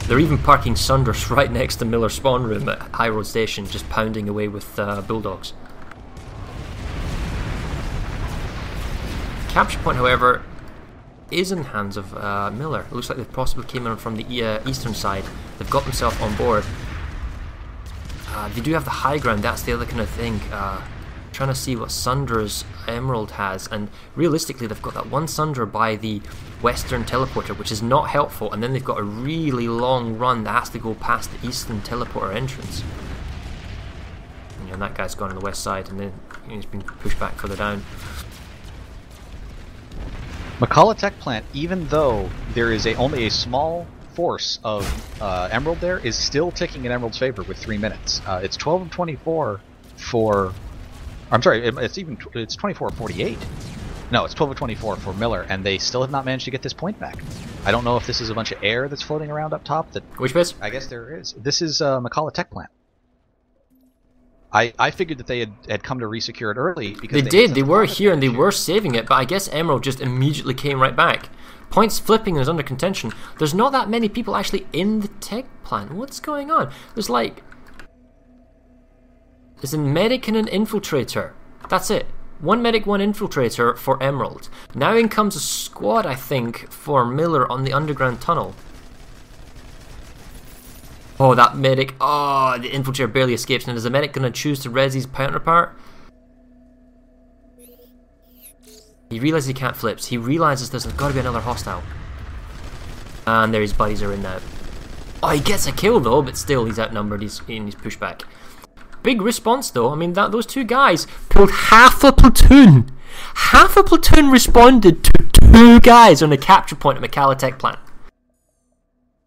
They're even parking Sunders right next to Miller's spawn room at High Road Station, just pounding away with Bulldogs. Capture point, however, is in the hands of Miller. It looks like they possibly came in from the eastern side. They've got themselves on board. They do have the high ground, that's the other kind of thing. Trying to see what Sunders Emerald has, and realistically they've got that one Sunder by the western teleporter, which is not helpful, and then they've got a really long run that has to go past the eastern teleporter entrance. And that guy's gone on the west side, and then he's been pushed back further down.
McCullough Tech Plant, even though there is only a small force of Emerald there, is still ticking in Emerald's favor with 3 minutes. It's 12 of 24 for... I'm sorry, it's 24 of 48. No, it's 12 of 24 for Miller, and they still have not managed to get this point back. I don't know if this is a bunch of air that's floating around up top.
Which base?
I guess there is. This is McCullough Tech Plant. I figured that they had come to resecure it early because
they were here and they were saving it, but I guess Emerald just immediately came right back. Points flipping is under contention. There's not that many people actually in the tech plant. What's going on? There's a medic and an infiltrator. That's it. One medic, one infiltrator for Emerald. Now in comes a squad, I think, for Miller on the underground tunnel. Oh, that medic. Oh, the infiltrator barely escapes. Now, is the medic going to choose to res his counterpart? He realizes he can't flip. He realizes there's got to be another hostile. And there his buddies are in now. Oh, he gets a kill though, but still he's outnumbered. He's pushed back. Big response though. I mean, those two guys pulled half a platoon. Half a platoon responded to 2 guys on a capture point at McCullough Tech Plant.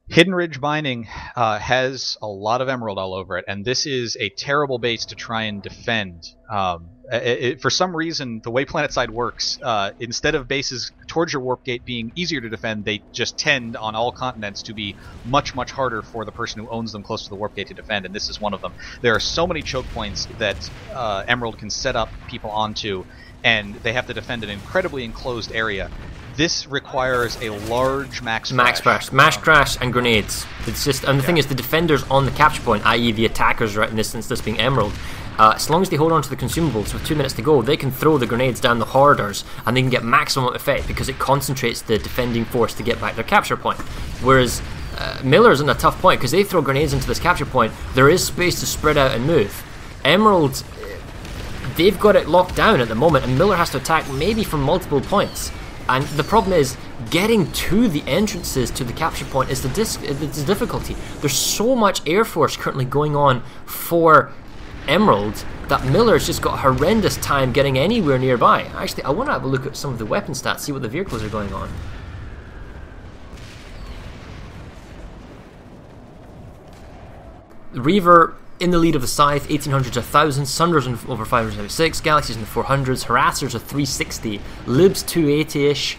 Hidden Ridge Mining has a lot of emerald all over it, and this is a terrible base to try and defend. For some reason, the way Planetside works, instead of bases towards your warp gate being easier to defend, they just tend on all continents to be much, much harder for the person who owns them close to the warp gate to defend, and this is one of them. There are so many choke points that Emerald can set up people onto, and they have to defend an incredibly enclosed area. This requires a large max crash.
Smash crash and grenades. It's just, and the thing is, the defenders on the capture point, i.e. the attackers, right in this instance, this being Emerald, as long as they hold on to the consumables with 2 minutes to go, they can throw the grenades down the hoarders and they can get maximum effect because it concentrates the defending force to get back their capture point. Whereas Miller's in a tough point because they throw grenades into this capture point, there is space to spread out and move. Emerald, they've got it locked down at the moment, and Miller has to attack maybe from multiple points. And the problem is, getting to the entrances to the capture point is the difficulty. There's so much air force currently going on for Emerald that Miller's just got a horrendous time getting anywhere nearby. Actually, I want to have a look at some of the weapon stats, see what the vehicles are going on. Reaver in the lead of the Scythe, 1800s, 1000s, Sunders over 576, Galaxies in the 400s, Harassers are 360, Libs 280-ish,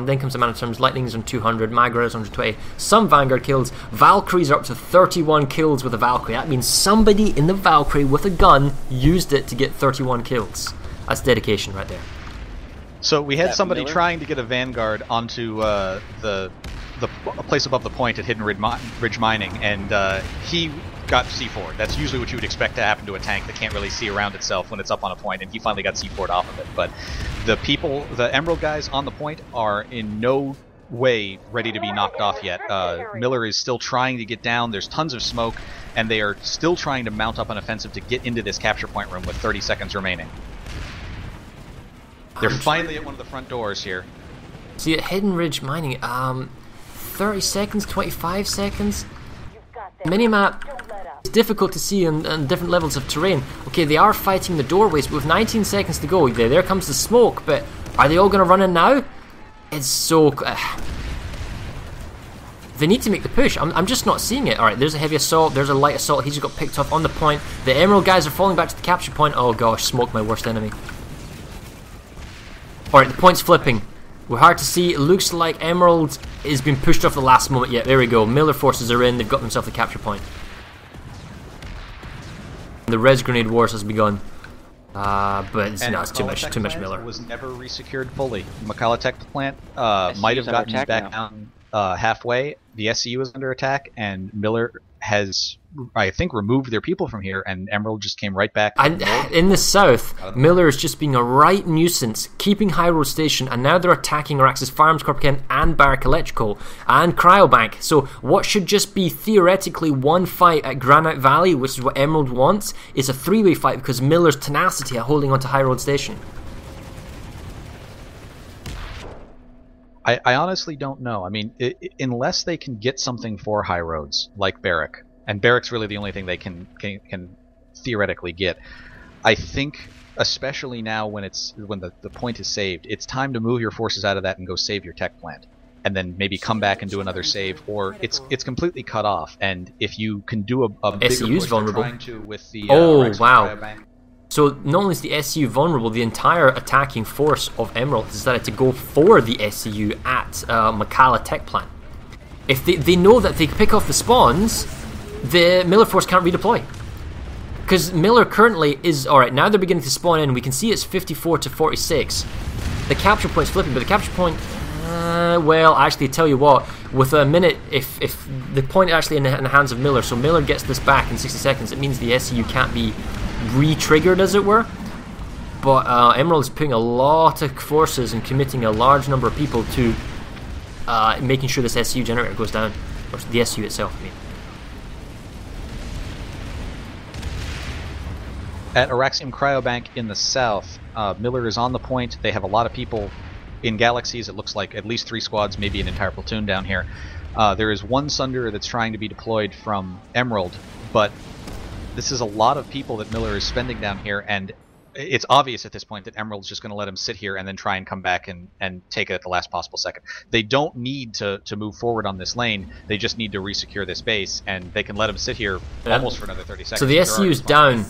then comes the Man of Terms, Lightnings on 200, Magra's 120, some Vanguard kills, Valkyries are up to 31 kills with a Valkyrie. That means somebody in the Valkyrie with a gun used it to get 31 kills. That's dedication right there.
So we had somebody trying to get a Vanguard onto the place above the point at Hidden Ridge Mining, and he got C4'd. That's usually what you would expect to happen to a tank that can't really see around itself when it's up on a point, and he finally got C4'd off of it. But the Emerald guys on the point are in no way ready to be knocked off yet. Miller is still trying to get down. There's tons of smoke, and they are still trying to mount up an offensive to get into this capture point room with 30 seconds remaining. They're finally at one of the front doors here.
See, at Hidden Ridge Mining, 30 seconds, 25 seconds. Minimap is difficult to see on different levels of terrain. Okay, they are fighting the doorways, but with 19 seconds to go, there comes the smoke, but are they all going to run in now? It's so... they need to make the push. I'm just not seeing it. Alright, there's a heavy assault, there's a light assault, he just got picked off on the point. The Emerald guys are falling back to the capture point. Oh gosh, smoke, my worst enemy. Alright, the point's flipping. We're hard to see. It looks like Emerald is being pushed off the last moment. Yeah, there we go. Miller forces are in. They've got themselves the capture point. The res grenade wars has begun. But it's too much Miller.
Was never resecured fully. McCullough Tech Plant might have gotten back down halfway. The SCU was under attack, and Miller has, I think, removed their people from here, and Emerald just came right back.
And in the south, Miller is just being a right nuisance, keeping High Road Station, and now they're attacking Arax's Firearms Corp again, and Barrack Electrical, and Cryobank. So what should just be theoretically one fight at Granite Valley, which is what Emerald wants, is a three-way fight because Miller's tenacity at holding on to High Road Station.
I honestly don't know. I mean, unless they can get something for High Roads, like Barrack, and Barrack's really the only thing they can theoretically get. I think, especially now when the point is saved, it's time to move your forces out of that and go save your tech plant, and then maybe come back and do another save, or it's completely cut off. And if you can do a bigger
SCU's
push
vulnerable.
trying to with the
wow. So not only is the SCU vulnerable, the entire attacking force of Emerald has decided to go for the SCU at Macalla Tech Plant. If they know that if they pick off the spawns, the Miller force can't redeploy. Because Miller currently is... Alright, now they're beginning to spawn in. We can see it's 54 to 46. The capture point's flipping, but the capture point... well, actually, tell you what, with a minute, if the point is actually in the hands of Miller, so Miller gets this back in 60 seconds, it means the SCU can't be re-triggered, as it were. But Emerald is putting a lot of forces and committing a large number of people to making sure this SCU generator goes down. Or the SCU itself, I mean.
At Araxium Cryobank in the south, Miller is on the point. They have a lot of people in Galaxies. It looks like at least 3 squads, maybe an entire platoon down here. There is one Sunder that's trying to be deployed from Emerald, but this is a lot of people that Miller is spending down here, and it's obvious at this point that Emerald's just going to let him sit here and then try and come back and take it at the last possible second. They don't need to move forward on this lane. They just need to resecure this base, and they can let him sit here almost for another 30 seconds.
So the SCU's down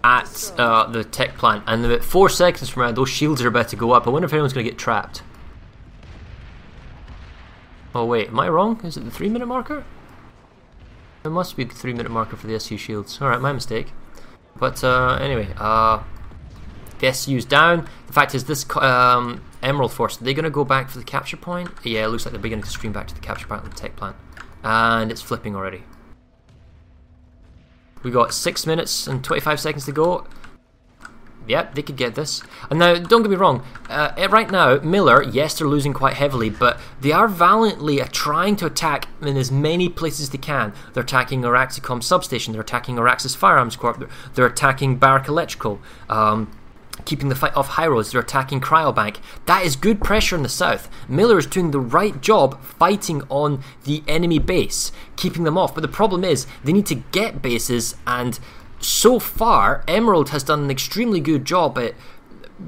at the tech plant, and about 4 seconds from now, those shields are about to go up. I wonder if anyone's going to get trapped. Oh wait, am I wrong? Is it the 3-minute marker? It must be the 3-minute marker for the SCU shields. Alright, my mistake. But anyway, the SCU's down. The fact is, this Emerald force, are they going to go back for the capture point? Yeah, it looks like they're beginning to stream back to the capture point on the tech plant. And it's flipping already. We got 6 minutes and 25 seconds to go. Yep, they could get this. And now, don't get me wrong, right now, Miller, yes, they're losing quite heavily, but they are valiantly trying to attack in as many places as they can. They're attacking Araxicom substation, they're attacking Arax's Firearms Corp, they're attacking Barrack Electrical, keeping the fight off High Roads, they're attacking Cryobank. That is good pressure in the south. Miller is doing the right job fighting on the enemy base, keeping them off, but the problem is, they need to get bases, and so far, Emerald has done an extremely good job at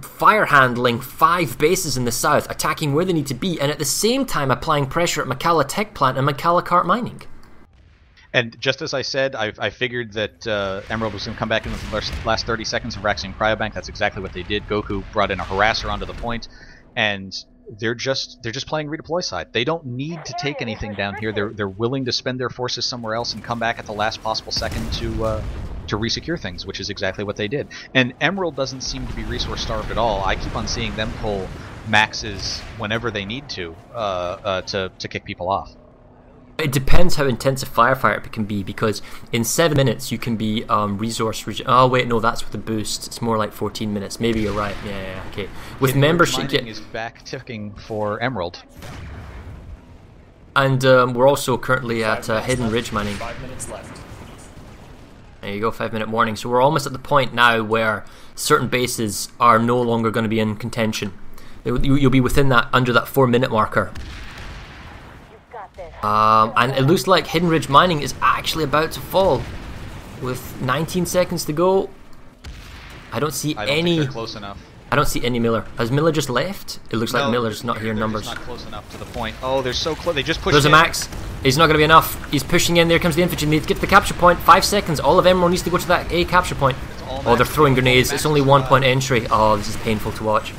fire handling 5 bases in the south, attacking where they need to be, and at the same time applying pressure at Macalla Tech Plant and Macalla Cart Mining.
And just as I said, I figured that Emerald was going to come back in the last 30 seconds of Araxium Cryobank. That's exactly what they did. Goku brought in a harasser onto the point, and they're just playing redeploy side. They don't need to take anything down here. They're willing to spend their forces somewhere else and come back at the last possible second to resecure things, which is exactly what they did. And Emerald doesn't seem to be resource starved at all. I keep on seeing them pull maxes whenever they need to kick people off.
It depends how intense a firefight it can be, because in 7 minutes you can be oh wait, no, that's with the boost. It's more like 14 minutes. Maybe you're right. Yeah, okay. With membership,
is back ticking for Emerald.
And we're also currently at Hidden Ridge Mining.
5 minutes left.
There you go, 5-minute warning. So we're almost at the point now where certain bases are no longer going to be in contention. You'll be within that, under that 4-minute marker. And it looks like Hidden Ridge Mining is actually about to fall. With 19 seconds to go, I don't see
I don't
any.
think they're close enough.
I don't see any Miller. Has Miller just left? It looks like Miller's not here in numbers.
Just not close enough to the point. Oh, they're so close. They just pushed
There's a
in.
max. He's not going to be enough. He's pushing in. There comes the infantry. They need to get to the capture point. 5 seconds. All of Emerald needs to go to that A capture point. Oh, they're throwing grenades. It's only 1 point entry. Oh, this is painful to watch.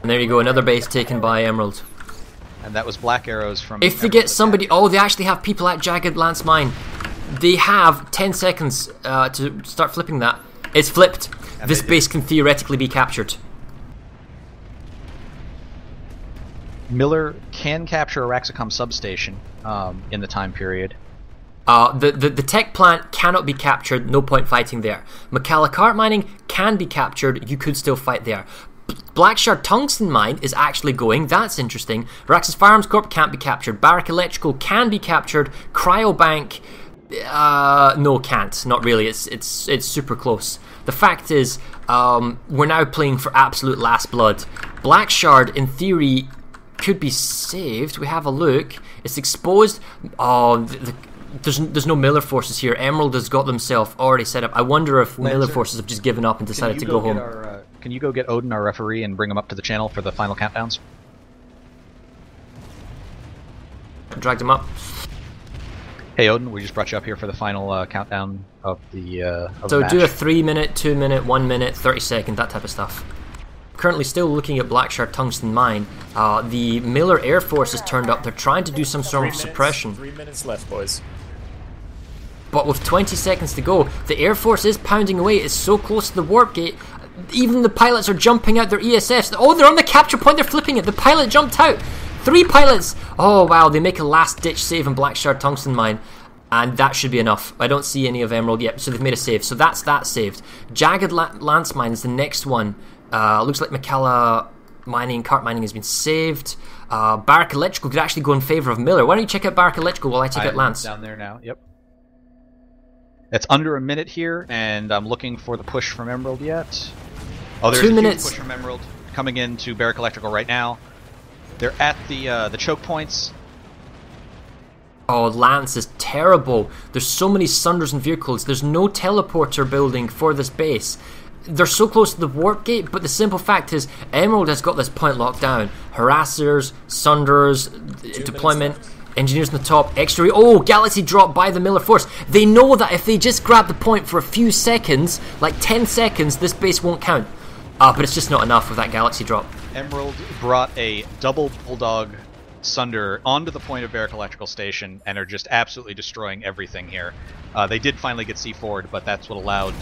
And there you go. Another base taken by Emerald.
And that was Black Arrows from...
If they get somebody... Oh, they actually have people at Jagged Lance Mine. They have 10 seconds to start flipping that. It's flipped. And this base can theoretically be captured.
Miller can capture Araxicom substation in the time period.
The tech plant cannot be captured, no point fighting there. McCalla cart mining can be captured, you could still fight there. Blackshard tungsten mine is actually going, that's interesting. Raxus Firearms Corp can't be captured. Barrack Electrical can be captured. Cryobank, no, can't, not really. It's super close. The fact is, we're now playing for absolute last blood. Blackshard, in theory, could be saved. We have a look. It's exposed. Oh, there's no Miller forces here. Emerald has got themselves already set up. I wonder if Miller forces have just given up and decided to go home.
Can you go get Odin, our referee, and bring him up to the channel for the final countdowns?
Dragged him up.
Hey Odin, we just brought you up here for the final countdown of the
so
match.
Do a 3 minute, 2 minute, 1 minute, 30 second, that type of stuff. Currently still looking at Blackshard Tungsten Mine. The Miller Air Force has turned up. They're trying to do some sort of suppression.
3 minutes left, boys.
But with 20 seconds to go, the Air Force is pounding away. It's so close to the warp gate. Even the pilots are jumping out their ESFs. Oh, they're on the capture point. They're flipping it. The pilot jumped out. 3 pilots. Oh, wow. They make a last-ditch save in Blackshard Tungsten Mine. And that should be enough. I don't see any of Emerald yet. So they've made a save. So that's that saved. Jagged Lance Mine is the next one. Looks like McCalla mining, cart mining has been saved. Barrack Electrical could actually go in favour of Miller. Why don't you check out Barrack Electrical while I check out Lance?
Down there now, yep. It's under a minute here, and I'm looking for the push from Emerald yet. Oh, there's
2
a
minutes.
huge push from Emerald coming into Barrack Electrical right now. They're at the choke points.
Oh, Lance is terrible. There's so many Sunders and vehicles. There's no teleporter building for this base. They're so close to the warp gate, but the simple fact is Emerald has got this point locked down. Harassers, Sunders, deployment, engineers on the top, extra. Oh, Galaxy drop by the Miller Force. They know that if they just grab the point for a few seconds, like 10 seconds, this base won't count. But it's just not enough with that Galaxy drop.
Emerald brought a double Bulldog Sunder onto the point of Barrack Electrical Station and are just absolutely destroying everything here. They did finally get C4'd, but that's what allowed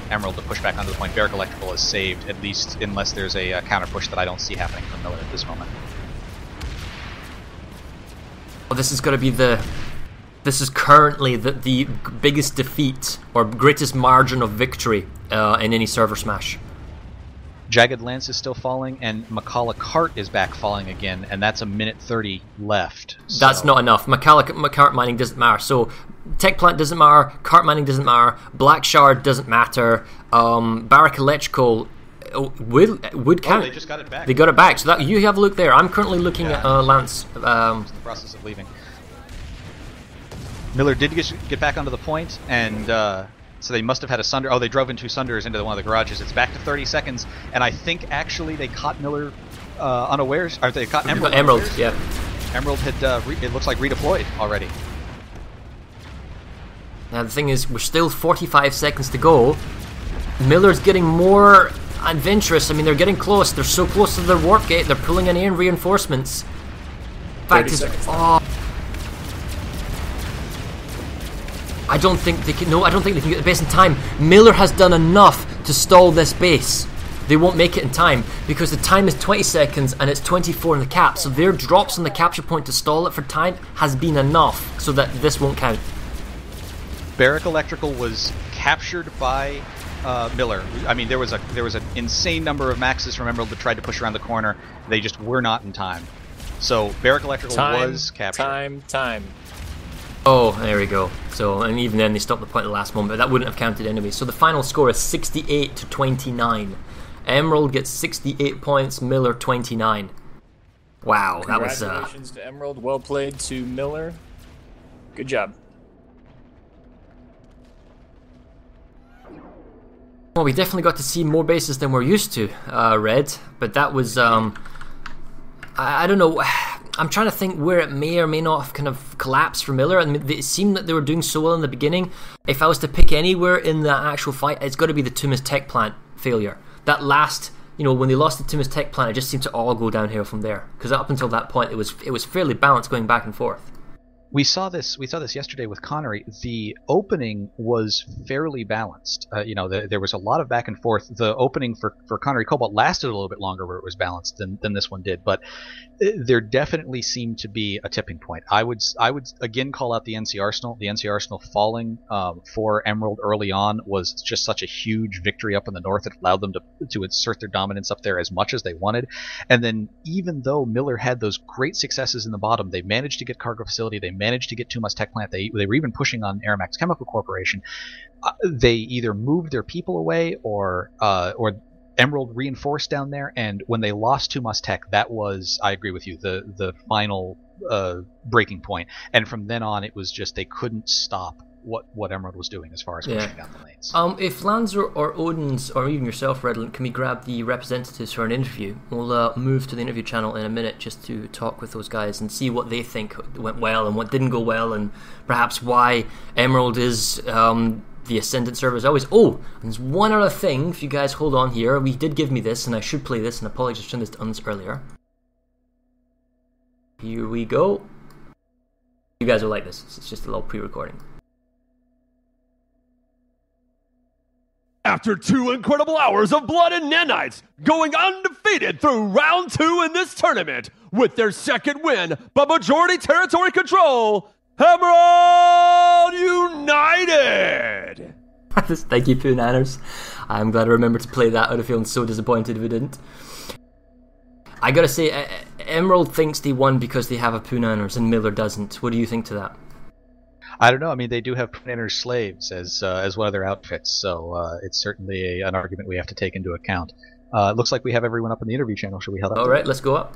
Emerald to push back onto the point. Barrack Electrical is saved, at least unless there's a counter push that I don't see happening from Miller at this moment.
Well, this is going to be this is currently the biggest defeat or greatest margin of victory in any ServerSmash.
Jagged Lance is still falling, and McCalla Cart is back falling again, and that's a minute 30 left. So.
That's not enough. Cart mining doesn't matter. So Tech Plant doesn't matter. Cart mining doesn't matter. Blackshard doesn't matter. Barrack Electrical would count.
Oh, they just got it back.
They got it back. So that you have a look there. I'm currently looking at Lance.
In the process of leaving. Miller did get back onto the point, and so they must have had a Sunder. Oh, they drove in 2 Sunders into one of the garages. It's back to 30 seconds, and I think actually they caught Miller unawares. Or they caught Emerald.
Emerald, yeah.
Emerald had, it looks like, redeployed already.
Now the thing is, we're still 45 seconds to go. Miller's getting more adventurous. I mean, they're getting close. They're so close to their warp gate. They're pulling in air reinforcements. Fact is, I don't think they can. No, I don't think they can get the base in time. Miller has done enough to stall this base. They won't make it in time because the time is 20 seconds and it's 24 in the cap. So their drops on the capture point to stall it for time has been enough so that this won't count.
Barrack Electrical was captured by Miller. I mean, there was an insane number of maxes from Emerald that tried to push around the corner. They just were not in time. So Barrack Electrical was captured.
Time.
Oh, there we go. So, and even then they stopped the point at the last moment, but that wouldn't have counted anyway. So the final score is 68 to 29. Emerald gets 68 points, Miller 29. Wow, that was
Congratulations to Emerald. Well played to Miller. Good job.
Well, we definitely got to see more bases than we're used to, Red. But that was, I don't know. I'm trying to think where it may or may not have kind of collapsed for Miller. And it seemed that they were doing so well in the beginning. If I was to pick anywhere in the actual fight, it's got to be the Tumas Tech Plant failure. That last, when they lost the Tumas Tech Plant, it just seemed to all go downhill from there. Because up until that point, it was fairly balanced going back and forth.
We saw this yesterday with Connery. The opening was fairly balanced. There was a lot of back and forth. The opening for Connery Cobalt lasted a little bit longer where it was balanced than this one did, but there definitely seemed to be a tipping point. I would again call out the NC Arsenal. The NC Arsenal falling for Emerald early on was just such a huge victory up in the north. It allowed them to assert their dominance up there as much as they wanted. And then even though Miller had those great successes in the bottom, they managed to get Cargo Facility. They managed to get Tumas Tech Plant. They were even pushing on Aramax Chemical Corporation. They either moved their people away or Emerald reinforced down there, and when they lost Tumas Tech, that was, I agree with you, the final breaking point. And from then on, it was just they couldn't stop what Emerald was doing as far as pushing down the lanes.
If Lanzer or Odin's or even yourself, Redland, can we grab the representatives for an interview? We'll move to the interview channel in a minute just to talk with those guys and see what they think went well and what didn't go well, and perhaps why Emerald is the Ascendant server as always. Oh, and there's one other thing, if you guys hold on here. We did give me this, and I should play this, and apologies for done this earlier. Here we go. You guys will like this. It's just a little pre-recording.
After 2 incredible hours of blood and nanites, going undefeated through round 2 in this tournament, with their second win by majority territory control, Emerald United!
Thank you, Poo Nanners. I'm glad I remembered to play that. I would have feeling so disappointed if we didn't. I gotta say, Emerald thinks they won because they have a Poo Nanners and Miller doesn't. What do you think to that?
I don't know. I mean, they do have Planner's slaves as one of their outfits, so it's certainly an argument we have to take into account. It looks like we have everyone up in the interview channel. Should we head up?
All right, let's go up.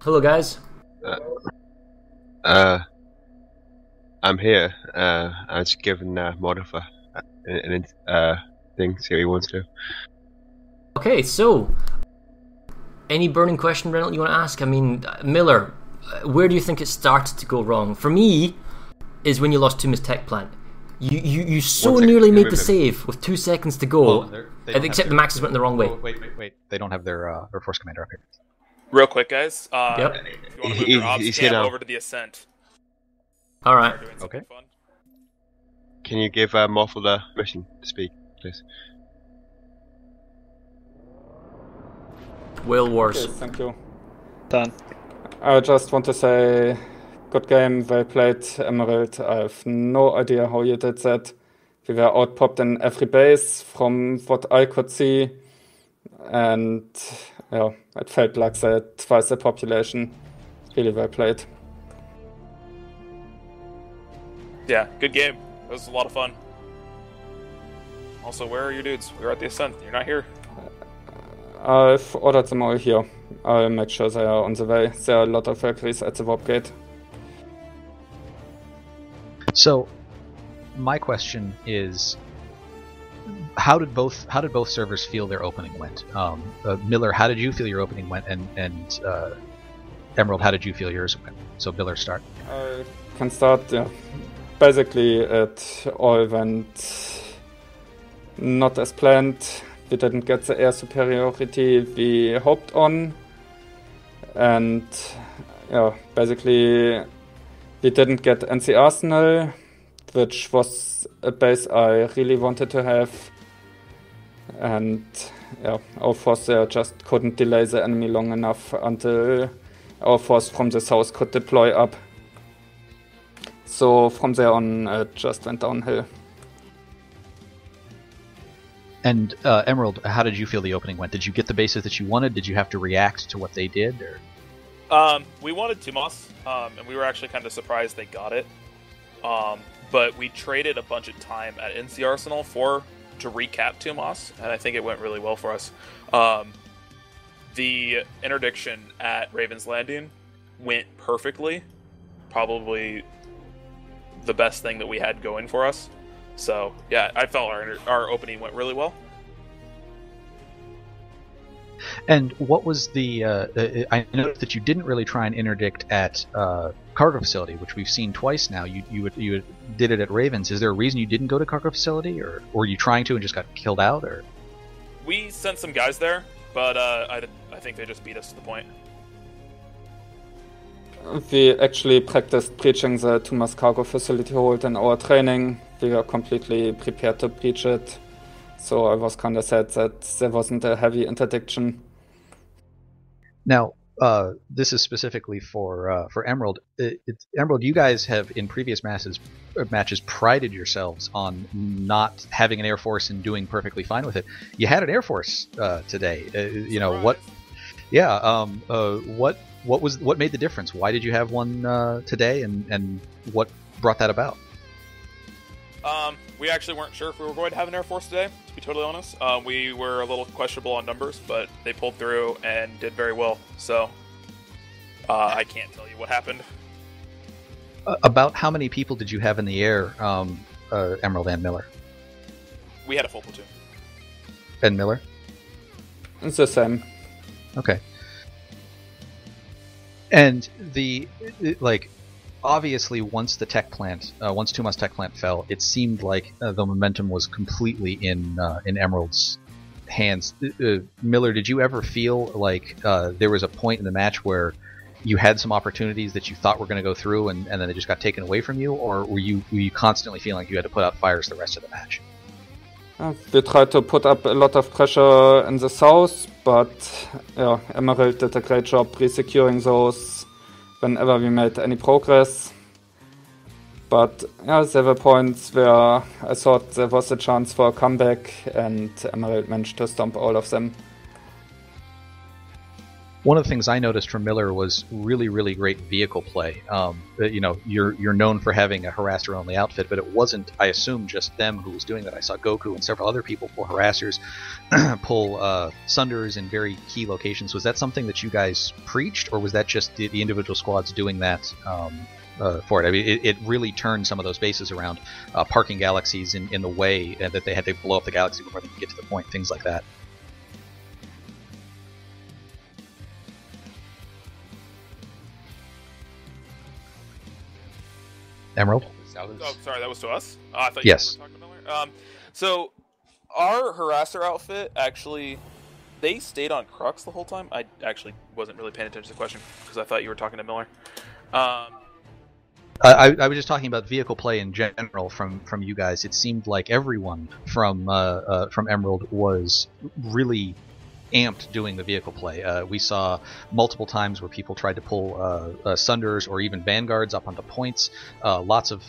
Hello, guys.
I'm here. I was given Modifier an thing, see what he wants to.
Okay, so any burning question, Reynolds, you want to ask? I mean, Miller, where do you think it started to go wrong? For me, is when you lost Tumas Tech Plant. You so nearly made the save with 2 seconds to go, except the Maxes went the wrong way.
Oh, wait. They don't have their force commander up here.
Real quick, guys.
Yep.
If you want to move your ops cam over to the Ascent.
All right.
Okay.
Fun.
Can you give Morphle the mission to speak, please?
Whale Wars.
Okay, thank you.
Done.
I just want to say, good game, well played, Emerald. I have no idea how you did that. We were outpopped in every base from what I could see. And yeah, it felt like that twice the population. Really well played.
Yeah, good game. It was a lot of fun. Also, where are your dudes? We were at the Ascent. You're not here.
I've ordered them all here. I'll make sure they are on the way. There are a lot of Valkyries at the warp gate.
So, my question is, how did both servers feel their opening went? Miller, how did you feel your opening went? And Emerald, how did you feel yours went? So, Miller, start.
I can start. Yeah. Basically, it all went not as planned. We didn't get the air superiority we hoped on. And yeah, basically we didn't get NC Arsenal, which was a base I really wanted to have. And yeah, our force there just couldn't delay the enemy long enough until our force from the south could deploy up. So from there on, it just went downhill.
And Emerald, how did you feel the opening went? Did you get the bases that you wanted? Did you have to react to what they did? Or?
We wanted Tumas, and we were actually kind of surprised they got it. But we traded a bunch of time at NC Arsenal to recap Tumas, and I think it went really well for us. The interdiction at Raven's Landing went perfectly. Probably the best thing that we had going for us. So yeah, I felt our opening went really well.
And what was the? I noticed that you didn't really try and interdict at Cargo Facility, which we've seen twice now. You did it at Ravens. Is there a reason you didn't go to Cargo Facility, or were you trying to and just got killed out? Or
we sent some guys there, but I think they just beat us to the point.
We actually practiced breaching the Tumas cargo facility hold in our training. We were completely prepared to breach it. So I was kind of sad that there wasn't a heavy interdiction.
Now, this is specifically for Emerald. Emerald, you guys have in previous matches prided yourselves on not having an Air Force and doing perfectly fine with it. You had an Air Force today. You know what? Yeah. What made the difference? Why did you have one today, and what brought that about?
We actually weren't sure if we were going to have an Air Force today, to be totally honest. We were a little questionable on numbers, but they pulled through and did very well. So, I can't tell you what happened.
About how many people did you have in the air, Emerald and Miller?
We had a full platoon.
And Miller?
It's the same.
Okay. And obviously, once the tech plant, once Tumas tech plant fell, it seemed like the momentum was completely in Emerald's hands. Miller, did you ever feel like there was a point in the match where you had some opportunities that you thought were going to go through, and then they just got taken away from you, or were you constantly feeling like you had to put out fires the rest of the match?
We tried to put up a lot of pressure in the south, but Emerald did a great job re-securing those whenever we made any progress. But there were points where I thought there was a chance for a comeback, and Emerald managed to stomp all of them.
One of the things I noticed from Miller was really, really great vehicle play. You're known for having a harasser-only outfit, but it wasn't, I assume, just them who was doing that. I saw Goku and several other people pull harassers, pull Sunders in very key locations. Was that something that you guys preached, or was that just the individual squads doing that for it? I mean, it really turned some of those bases around, parking galaxies in the way that they had to blow up the galaxy before they could get to the point, things like that. Emerald?
Oh, sorry, that was to us? I thought
yes.
You were talking to Miller. So, our harasser outfit, actually, they stayed on Crux the whole time. I actually wasn't really paying attention to the question, because I thought you were talking to Miller.
I was just talking about vehicle play in general from you guys. It seemed like everyone from Emerald was really amped doing the vehicle play. We saw multiple times where people tried to pull Sunders or even Vanguards up onto points. Lots of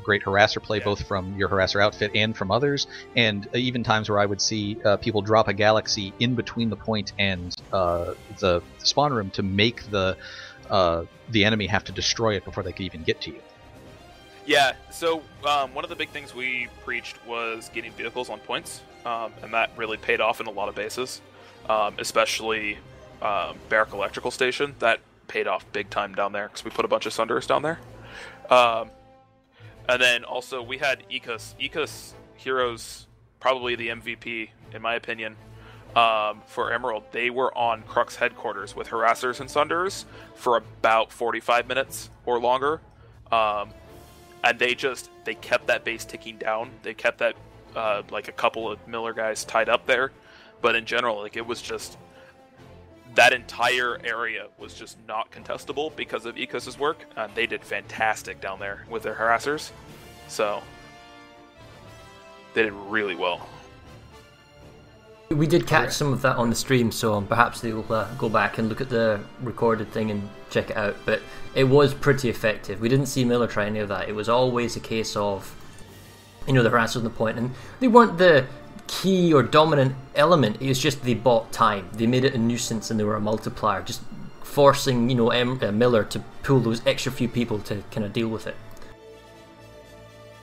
great harasser play, both from your harasser outfit and from others, and even times where I would see people drop a galaxy in between the point and the spawn room to make the enemy have to destroy it before they could even get to you.
Yeah, so one of the big things we preached was getting vehicles on points, and that really paid off in a lot of bases. Especially Barrack Electrical Station. That paid off big time down there because we put a bunch of Sunders down there. And then also we had Ecus. Ecus Heroes, probably the MVP in my opinion, for Emerald. They were on Crux headquarters with harassers and Sunders for about 45 minutes or longer. And they kept that base ticking down. They kept that like a couple of Miller guys tied up there. But in general, it was just that entire area was just not contestable because of Ecos's work, and they did fantastic down there with their harassers. So they did really well.
We did catch some of that on the stream, so perhaps they'll go back and look at the recorded thing and check it out. But it was pretty effective. We didn't see Miller try any of that. It was always a case of, the harassers on the point, and they weren't the key or dominant element. It was just they bought time. They made it a nuisance and they were a multiplier, just forcing Miller to pull those extra few people to kind of deal with it.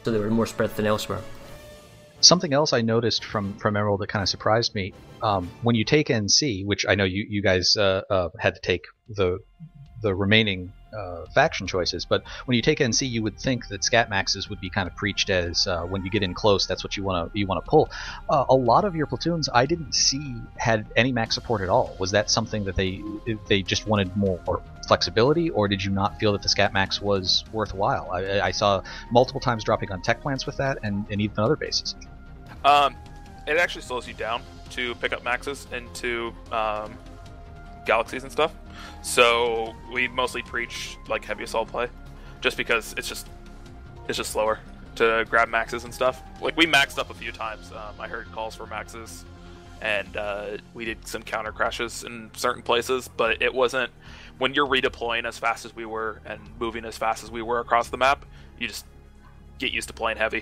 So they were more spread than elsewhere.
Something else I noticed from Emerald that kind of surprised me, when you take NC, which I know you guys had to take the remaining faction choices, but when you take NC, you would think that scat maxes would be kind of preached as when you get in close, that's what you want to pull. A lot of your platoons I didn't see had any max support at all. Was that something that they just wanted more flexibility, or did you not feel that the scat max was worthwhile? I saw multiple times dropping on tech plants with that, and even other bases.
It actually slows you down to pick up maxes and to galaxies and stuff. So we mostly preach like heavy assault play, just because it's just slower to grab maxes and stuff. Like we maxed up a few times. I heard calls for maxes, and we did some counter crashes in certain places, but it wasn't. When you're redeploying as fast as we were and moving as fast as we were across the map, you just get used to playing heavy.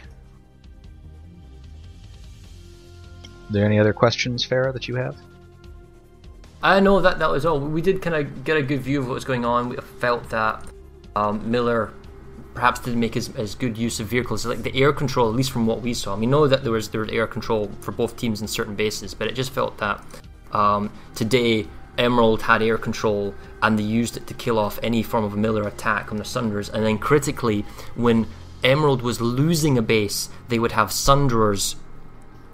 Are there any other questions, Farah, that you have?
I know that was all. We did kind of get a good view of what was going on. We felt that Miller perhaps didn't make as good use of vehicles. Like the air control, at least from what we saw. I mean, know that there was air control for both teams in certain bases, but it just felt that today Emerald had air control and they used it to kill off any form of a Miller attack on the Sunderers. And then critically, when Emerald was losing a base, they would have Sunderers.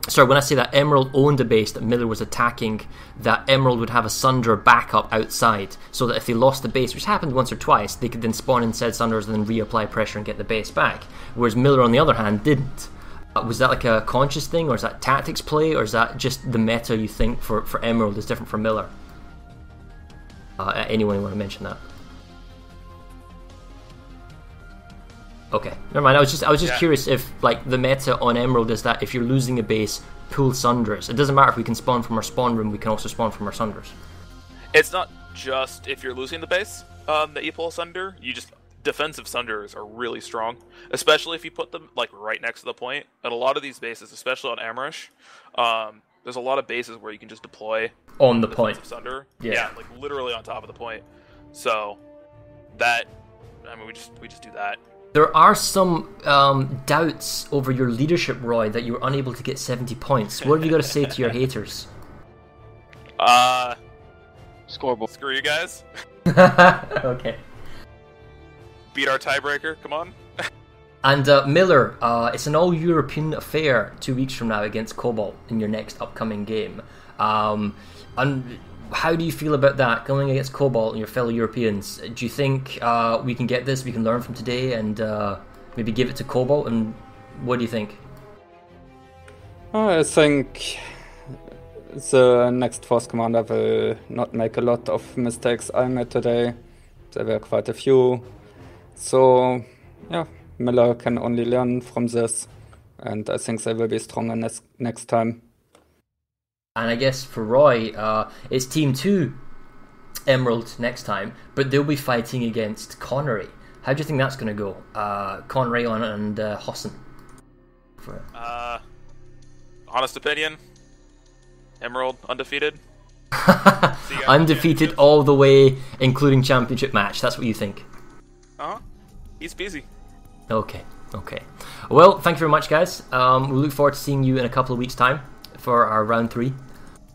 Sorry, when I say that Emerald owned a base that Miller was attacking, that Emerald would have a Sunderer backup outside, so that if they lost the base, which happened once or twice, they could then spawn in said Sunderers and then reapply pressure and get the base back. Whereas Miller, on the other hand, didn't. Was that like a conscious thing, or is that tactics play, or is that just the meta you think for Emerald is different from Miller? Anyone want to mention that? Okay, never mind. I was just curious if like the meta on Emerald is that if you're losing a base, pull Sunderers. It doesn't matter if we can spawn from our spawn room; we can also spawn from our Sunderers.
It's not just if you're losing the base that you pull Sunder. You just defensive Sunderers are really strong, especially if you put them like right next to the point. At a lot of these bases, especially on Amerish, there's a lot of bases where you can just deploy
on the point.
Sunder, yeah, like literally on top of the point. So that, I mean, we just do that.
There are some doubts over your leadership, Roy, that you were unable to get 70 points. What have you got to say to your haters?
Scoreboard.
Screw you guys.
Okay.
Beat our tiebreaker, come on.
And Miller, it's an all-European affair 2 weeks from now against Cobalt in your next upcoming game. And how do you feel about that, going against Cobalt and your fellow Europeans? Do you think we can get this, we can learn from today, and maybe give it to Cobalt? And what do you think?
I think the next Force Commander will not make a lot of mistakes I made today. There were quite a few. So, yeah, Miller can only learn from this. And I think they will be stronger next time.
And I guess for Roy, it's Team 2 Emerald next time, but they'll be fighting against Connery. How do you think that's going to go? Connery and Hossan.
Honest opinion, Emerald undefeated.
Undefeated all the way, including championship match. That's what you think?
Easy peasy.
Okay. Well, thank you very much, guys. We look forward to seeing you in a couple of weeks' time for our round 3.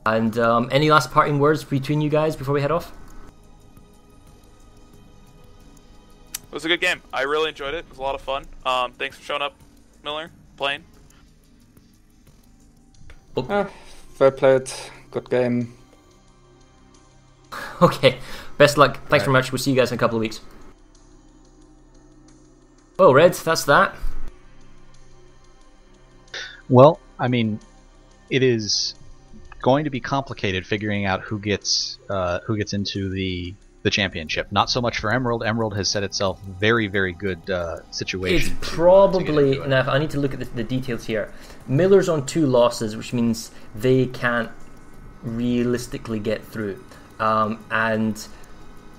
And any last parting words between you guys before we head off?
It was a good game. I really enjoyed it. It was a lot of fun. Thanks for showing up, Miller, playing.
Well played. Good game.
Okay. Best luck. Thanks very much. We'll see you guys in a couple of weeks. Oh, Red, that's that.
Well, I mean, it is going to be complicated figuring out who gets into the championship. Not so much for Emerald. Emerald has set itself very, very good situation.
It's probably now. I need to look at the details here. Miller's on 2 losses, which means they can't realistically get through, and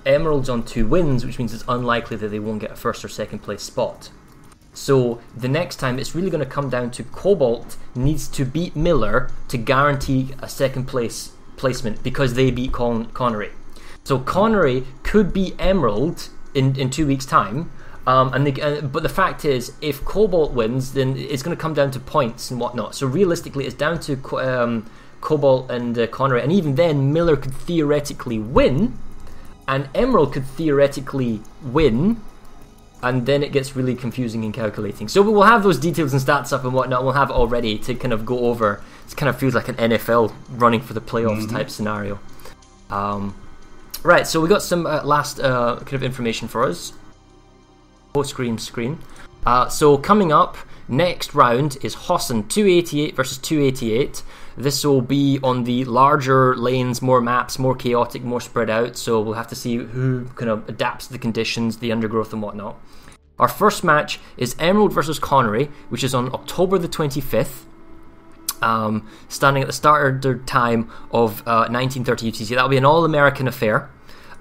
Emerald's on 2 wins, which means it's unlikely that they won't get a first or second place spot. So the next time it's really going to come down to Cobalt needs to beat Miller to guarantee a second place placement because they beat Connery. So Connery could beat Emerald in 2 weeks' time, but the fact is, if Cobalt wins, then it's going to come down to points and whatnot. So realistically, it's down to Cobalt and Connery, and even then, Miller could theoretically win, and Emerald could theoretically win. And then it gets really confusing and calculating. So we'll have those details and stats up and whatnot. We'll have it all ready to kind of go over. It kind of feels like an NFL running for the playoffs type scenario. Right, so we got some last kind of information for us. Screen. So coming up, Next round is Hossen 288 versus 288. This will be on the larger lanes, more maps, more chaotic, more spread out. So we'll have to see who kind of adapts to the conditions, the undergrowth and whatnot. Our first match is Emerald versus Connery, which is on October the 25th. Standing at the starter time of 1930 UTC. That'll be an all-American affair.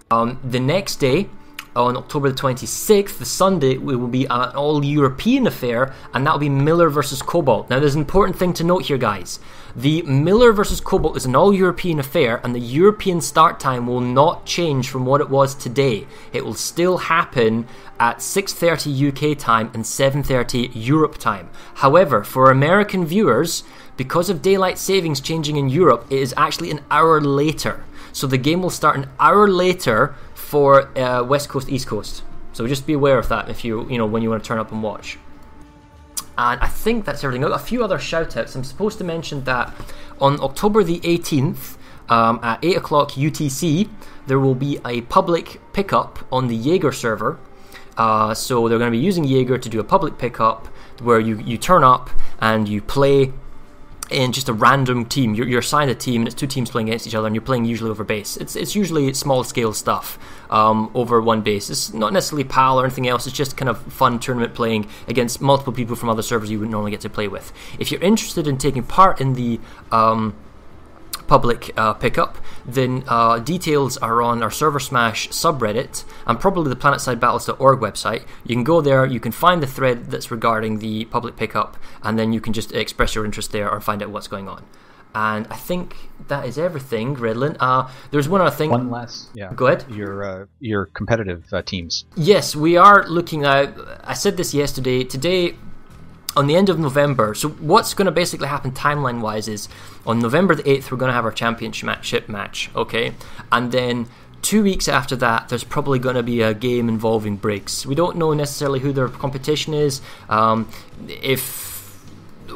The next day, on October the 26th, the Sunday, it will be an all-European affair, and that'll be Miller versus Cobalt. Now, there's an important thing to note here, guys. The Miller versus Cobalt is an all-European affair, and the European start time will not change from what it was today. It will still happen at 6:30 UK time and 7:30 Europe time. However, for American viewers, because of daylight savings changing in Europe, it is actually an hour later. So the game will start an hour later for West Coast, East Coast. So just be aware of that if you know when you want to turn up and watch. And I think that's everything. I've got a few other shout outs. I'm supposed to mention that on October the 18th at 8 o'clock UTC, there will be a public pickup on the Jaeger server. So they're going to be using Jaeger to do a public pickup where you turn up and you play in just a random team. You're assigned a team, and it's two teams playing against each other, and you're playing usually over base. It's usually small scale stuff over one base. It's not necessarily PAL or anything else. It's just kind of fun tournament playing against multiple people from other servers you wouldn't normally get to play with. If you're interested in taking part in the public pickup, then details are on our ServerSmash subreddit and probably the PlanetsideBattles.org website. You can go there, you can find the thread that's regarding the public pickup, and then you can just express your interest there or find out what's going on. And I think that is everything, Redlin. There's one other thing.
One last, yeah.
Go ahead.
Your competitive teams.
Yes, we are looking at. I said this yesterday. Today, on the end of November, so what's going to basically happen timeline-wise is on November the 8th, we're going to have our championship match, okay? And then 2 weeks after that, there's probably going to be a game involving Briggs. We don't know necessarily who their competition is.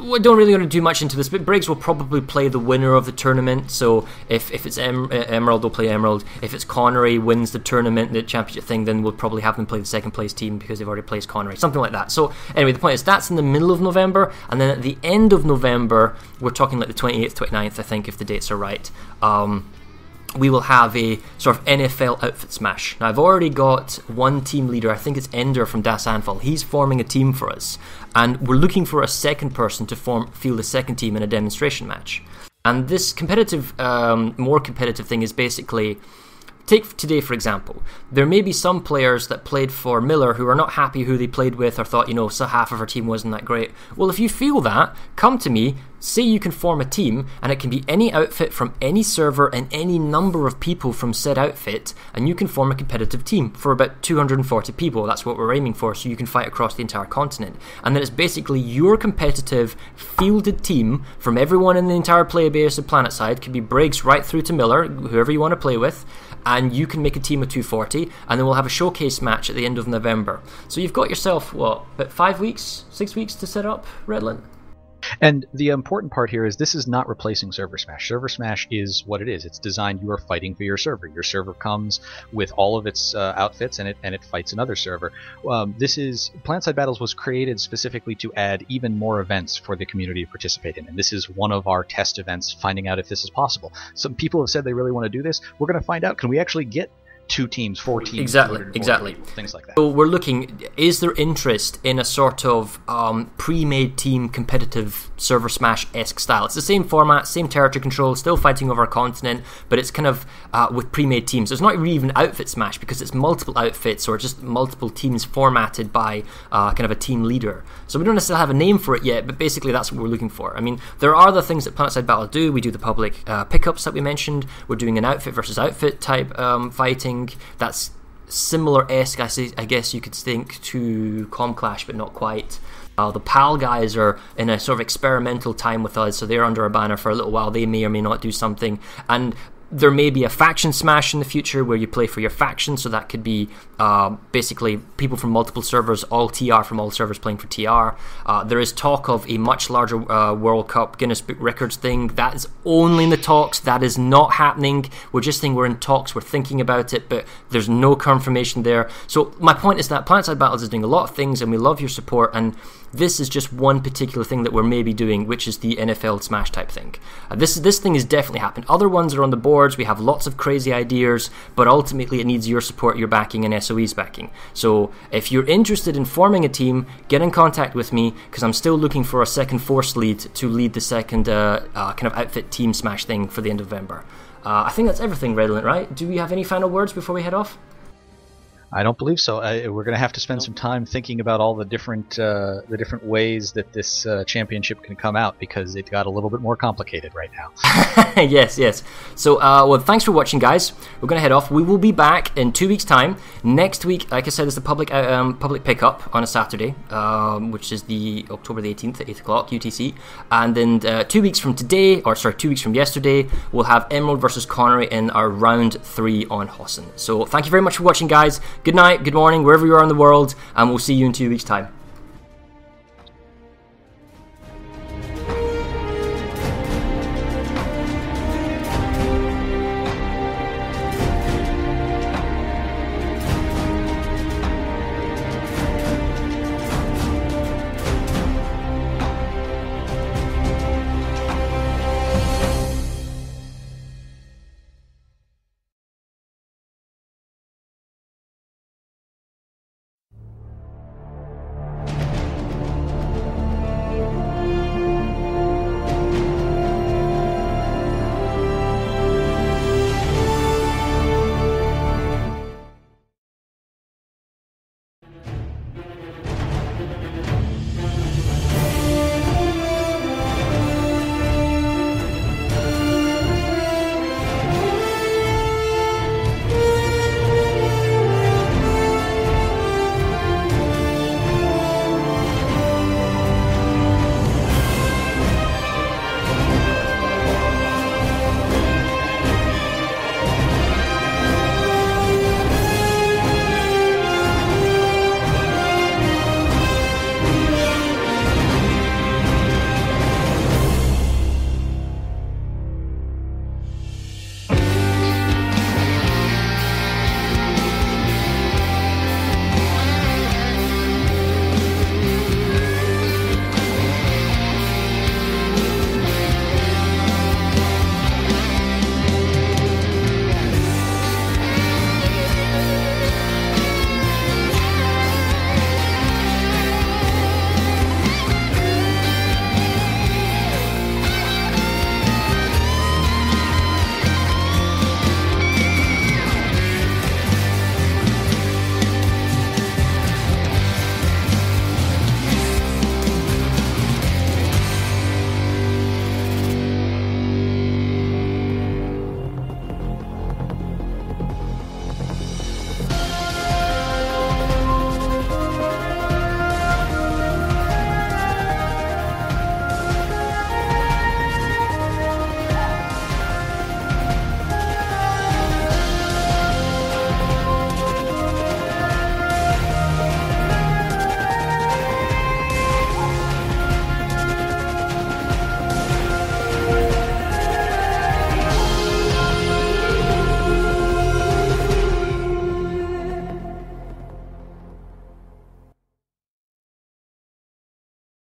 We don't really want to do much into this, but Briggs will probably play the winner of the tournament. So if it's Emerald, they'll play Emerald. If it's Connery wins the tournament, the championship thing, then we'll probably have them play the second place team because they've already placed Connery, something like that. So anyway, the point is that's in the middle of November, and then at the end of November, we're talking like the 28th, 29th, I think, if the dates are right. We will have a sort of NFL outfit smash. Now, I've already got one team leader. I think it's Ender from Das Anfall. He's forming a team for us, and we're looking for a second person to field a second team in a demonstration match. And this competitive, more competitive thing is basically, take today for example, there may be some players that played for Miller who are not happy who they played with or thought, so half of our team wasn't that great. Well, if you feel that, come to me, say you can form a team, and it can be any outfit from any server and any number of people from said outfit, and you can form a competitive team for about 240 people. That's what we're aiming for, so you can fight across the entire continent. And then it's basically your competitive fielded team from everyone in the entire player base of Planetside, could be Briggs right through to Miller, whoever you want to play with, and you can make a team of 240, and then we'll have a showcase match at the end of November. So you've got yourself, about 5 weeks, 6 weeks to set up, Redlin?
And the important part here is this is not replacing ServerSmash. ServerSmash is what it is. It's designed, you are fighting for your server. Your server comes with all of its outfits, and it fights another server. Planetside Battles was created specifically to add even more events for the community to participate in, and this is one of our test events, finding out if this is possible. Some people have said they really want to do this. We're going to find out. Can we actually get 2 teams, 4 teams,
exactly,
things like that.
So we're looking, is there interest in a sort of pre-made team competitive ServerSmash-esque style? It's the same format, same territory control, still fighting over a continent, but it's kind of with pre-made teams. It's not really even outfit smash because it's multiple outfits or just multiple teams formatted by kind of a team leader. So we don't necessarily have a name for it yet, but basically that's what we're looking for. I mean, there are other things that Planetside Battle do. We do the public pickups that we mentioned. We're doing an outfit versus outfit type fighting. That's similar-esque, I guess you could think, to Comclash, but not quite. The PAL guys are in a sort of experimental time with us, so they're under a banner for a little while. They may or may not do something. And there may be a faction smash in the future where you play for your faction, so that could be basically people from multiple servers, all TR from all servers playing for TR. There is talk of a much larger World Cup Guinness Book Records thing. That is only in the talks. That is not happening. We're just saying we're in talks, we're thinking about it, but there's no confirmation there. So my point is that Planetside Battles is doing a lot of things, and we love your support, and This is just one particular thing that we're maybe doing, which is the NFL Smash type thing. This thing is definitely happening. Other ones are on the boards. We have lots of crazy ideas, but ultimately it needs your support, your backing, and SOE's backing. So if you're interested in forming a team, get in contact with me, because I'm still looking for a second Force lead to lead the second kind of outfit team Smash thing for the end of November. I think that's everything, Redolent, right? Do we have any final words before we head off?
I don't believe so. We're going to have to spend some time thinking about all the different ways that this championship can come out, because it got a little bit more complicated right now.
Yes. So, well, thanks for watching, guys. We're going to head off. We will be back in 2 weeks' time. Next week, like I said, is the public pickup on a Saturday, which is the October the 18th at 8 o'clock UTC. And then 2 weeks from today, 2 weeks from yesterday, we'll have Emerald versus Connery in our round 3 on Hossen. So, thank you very much for watching, guys. Good night, good morning, wherever you are in the world, and we'll see you in 2 weeks' time.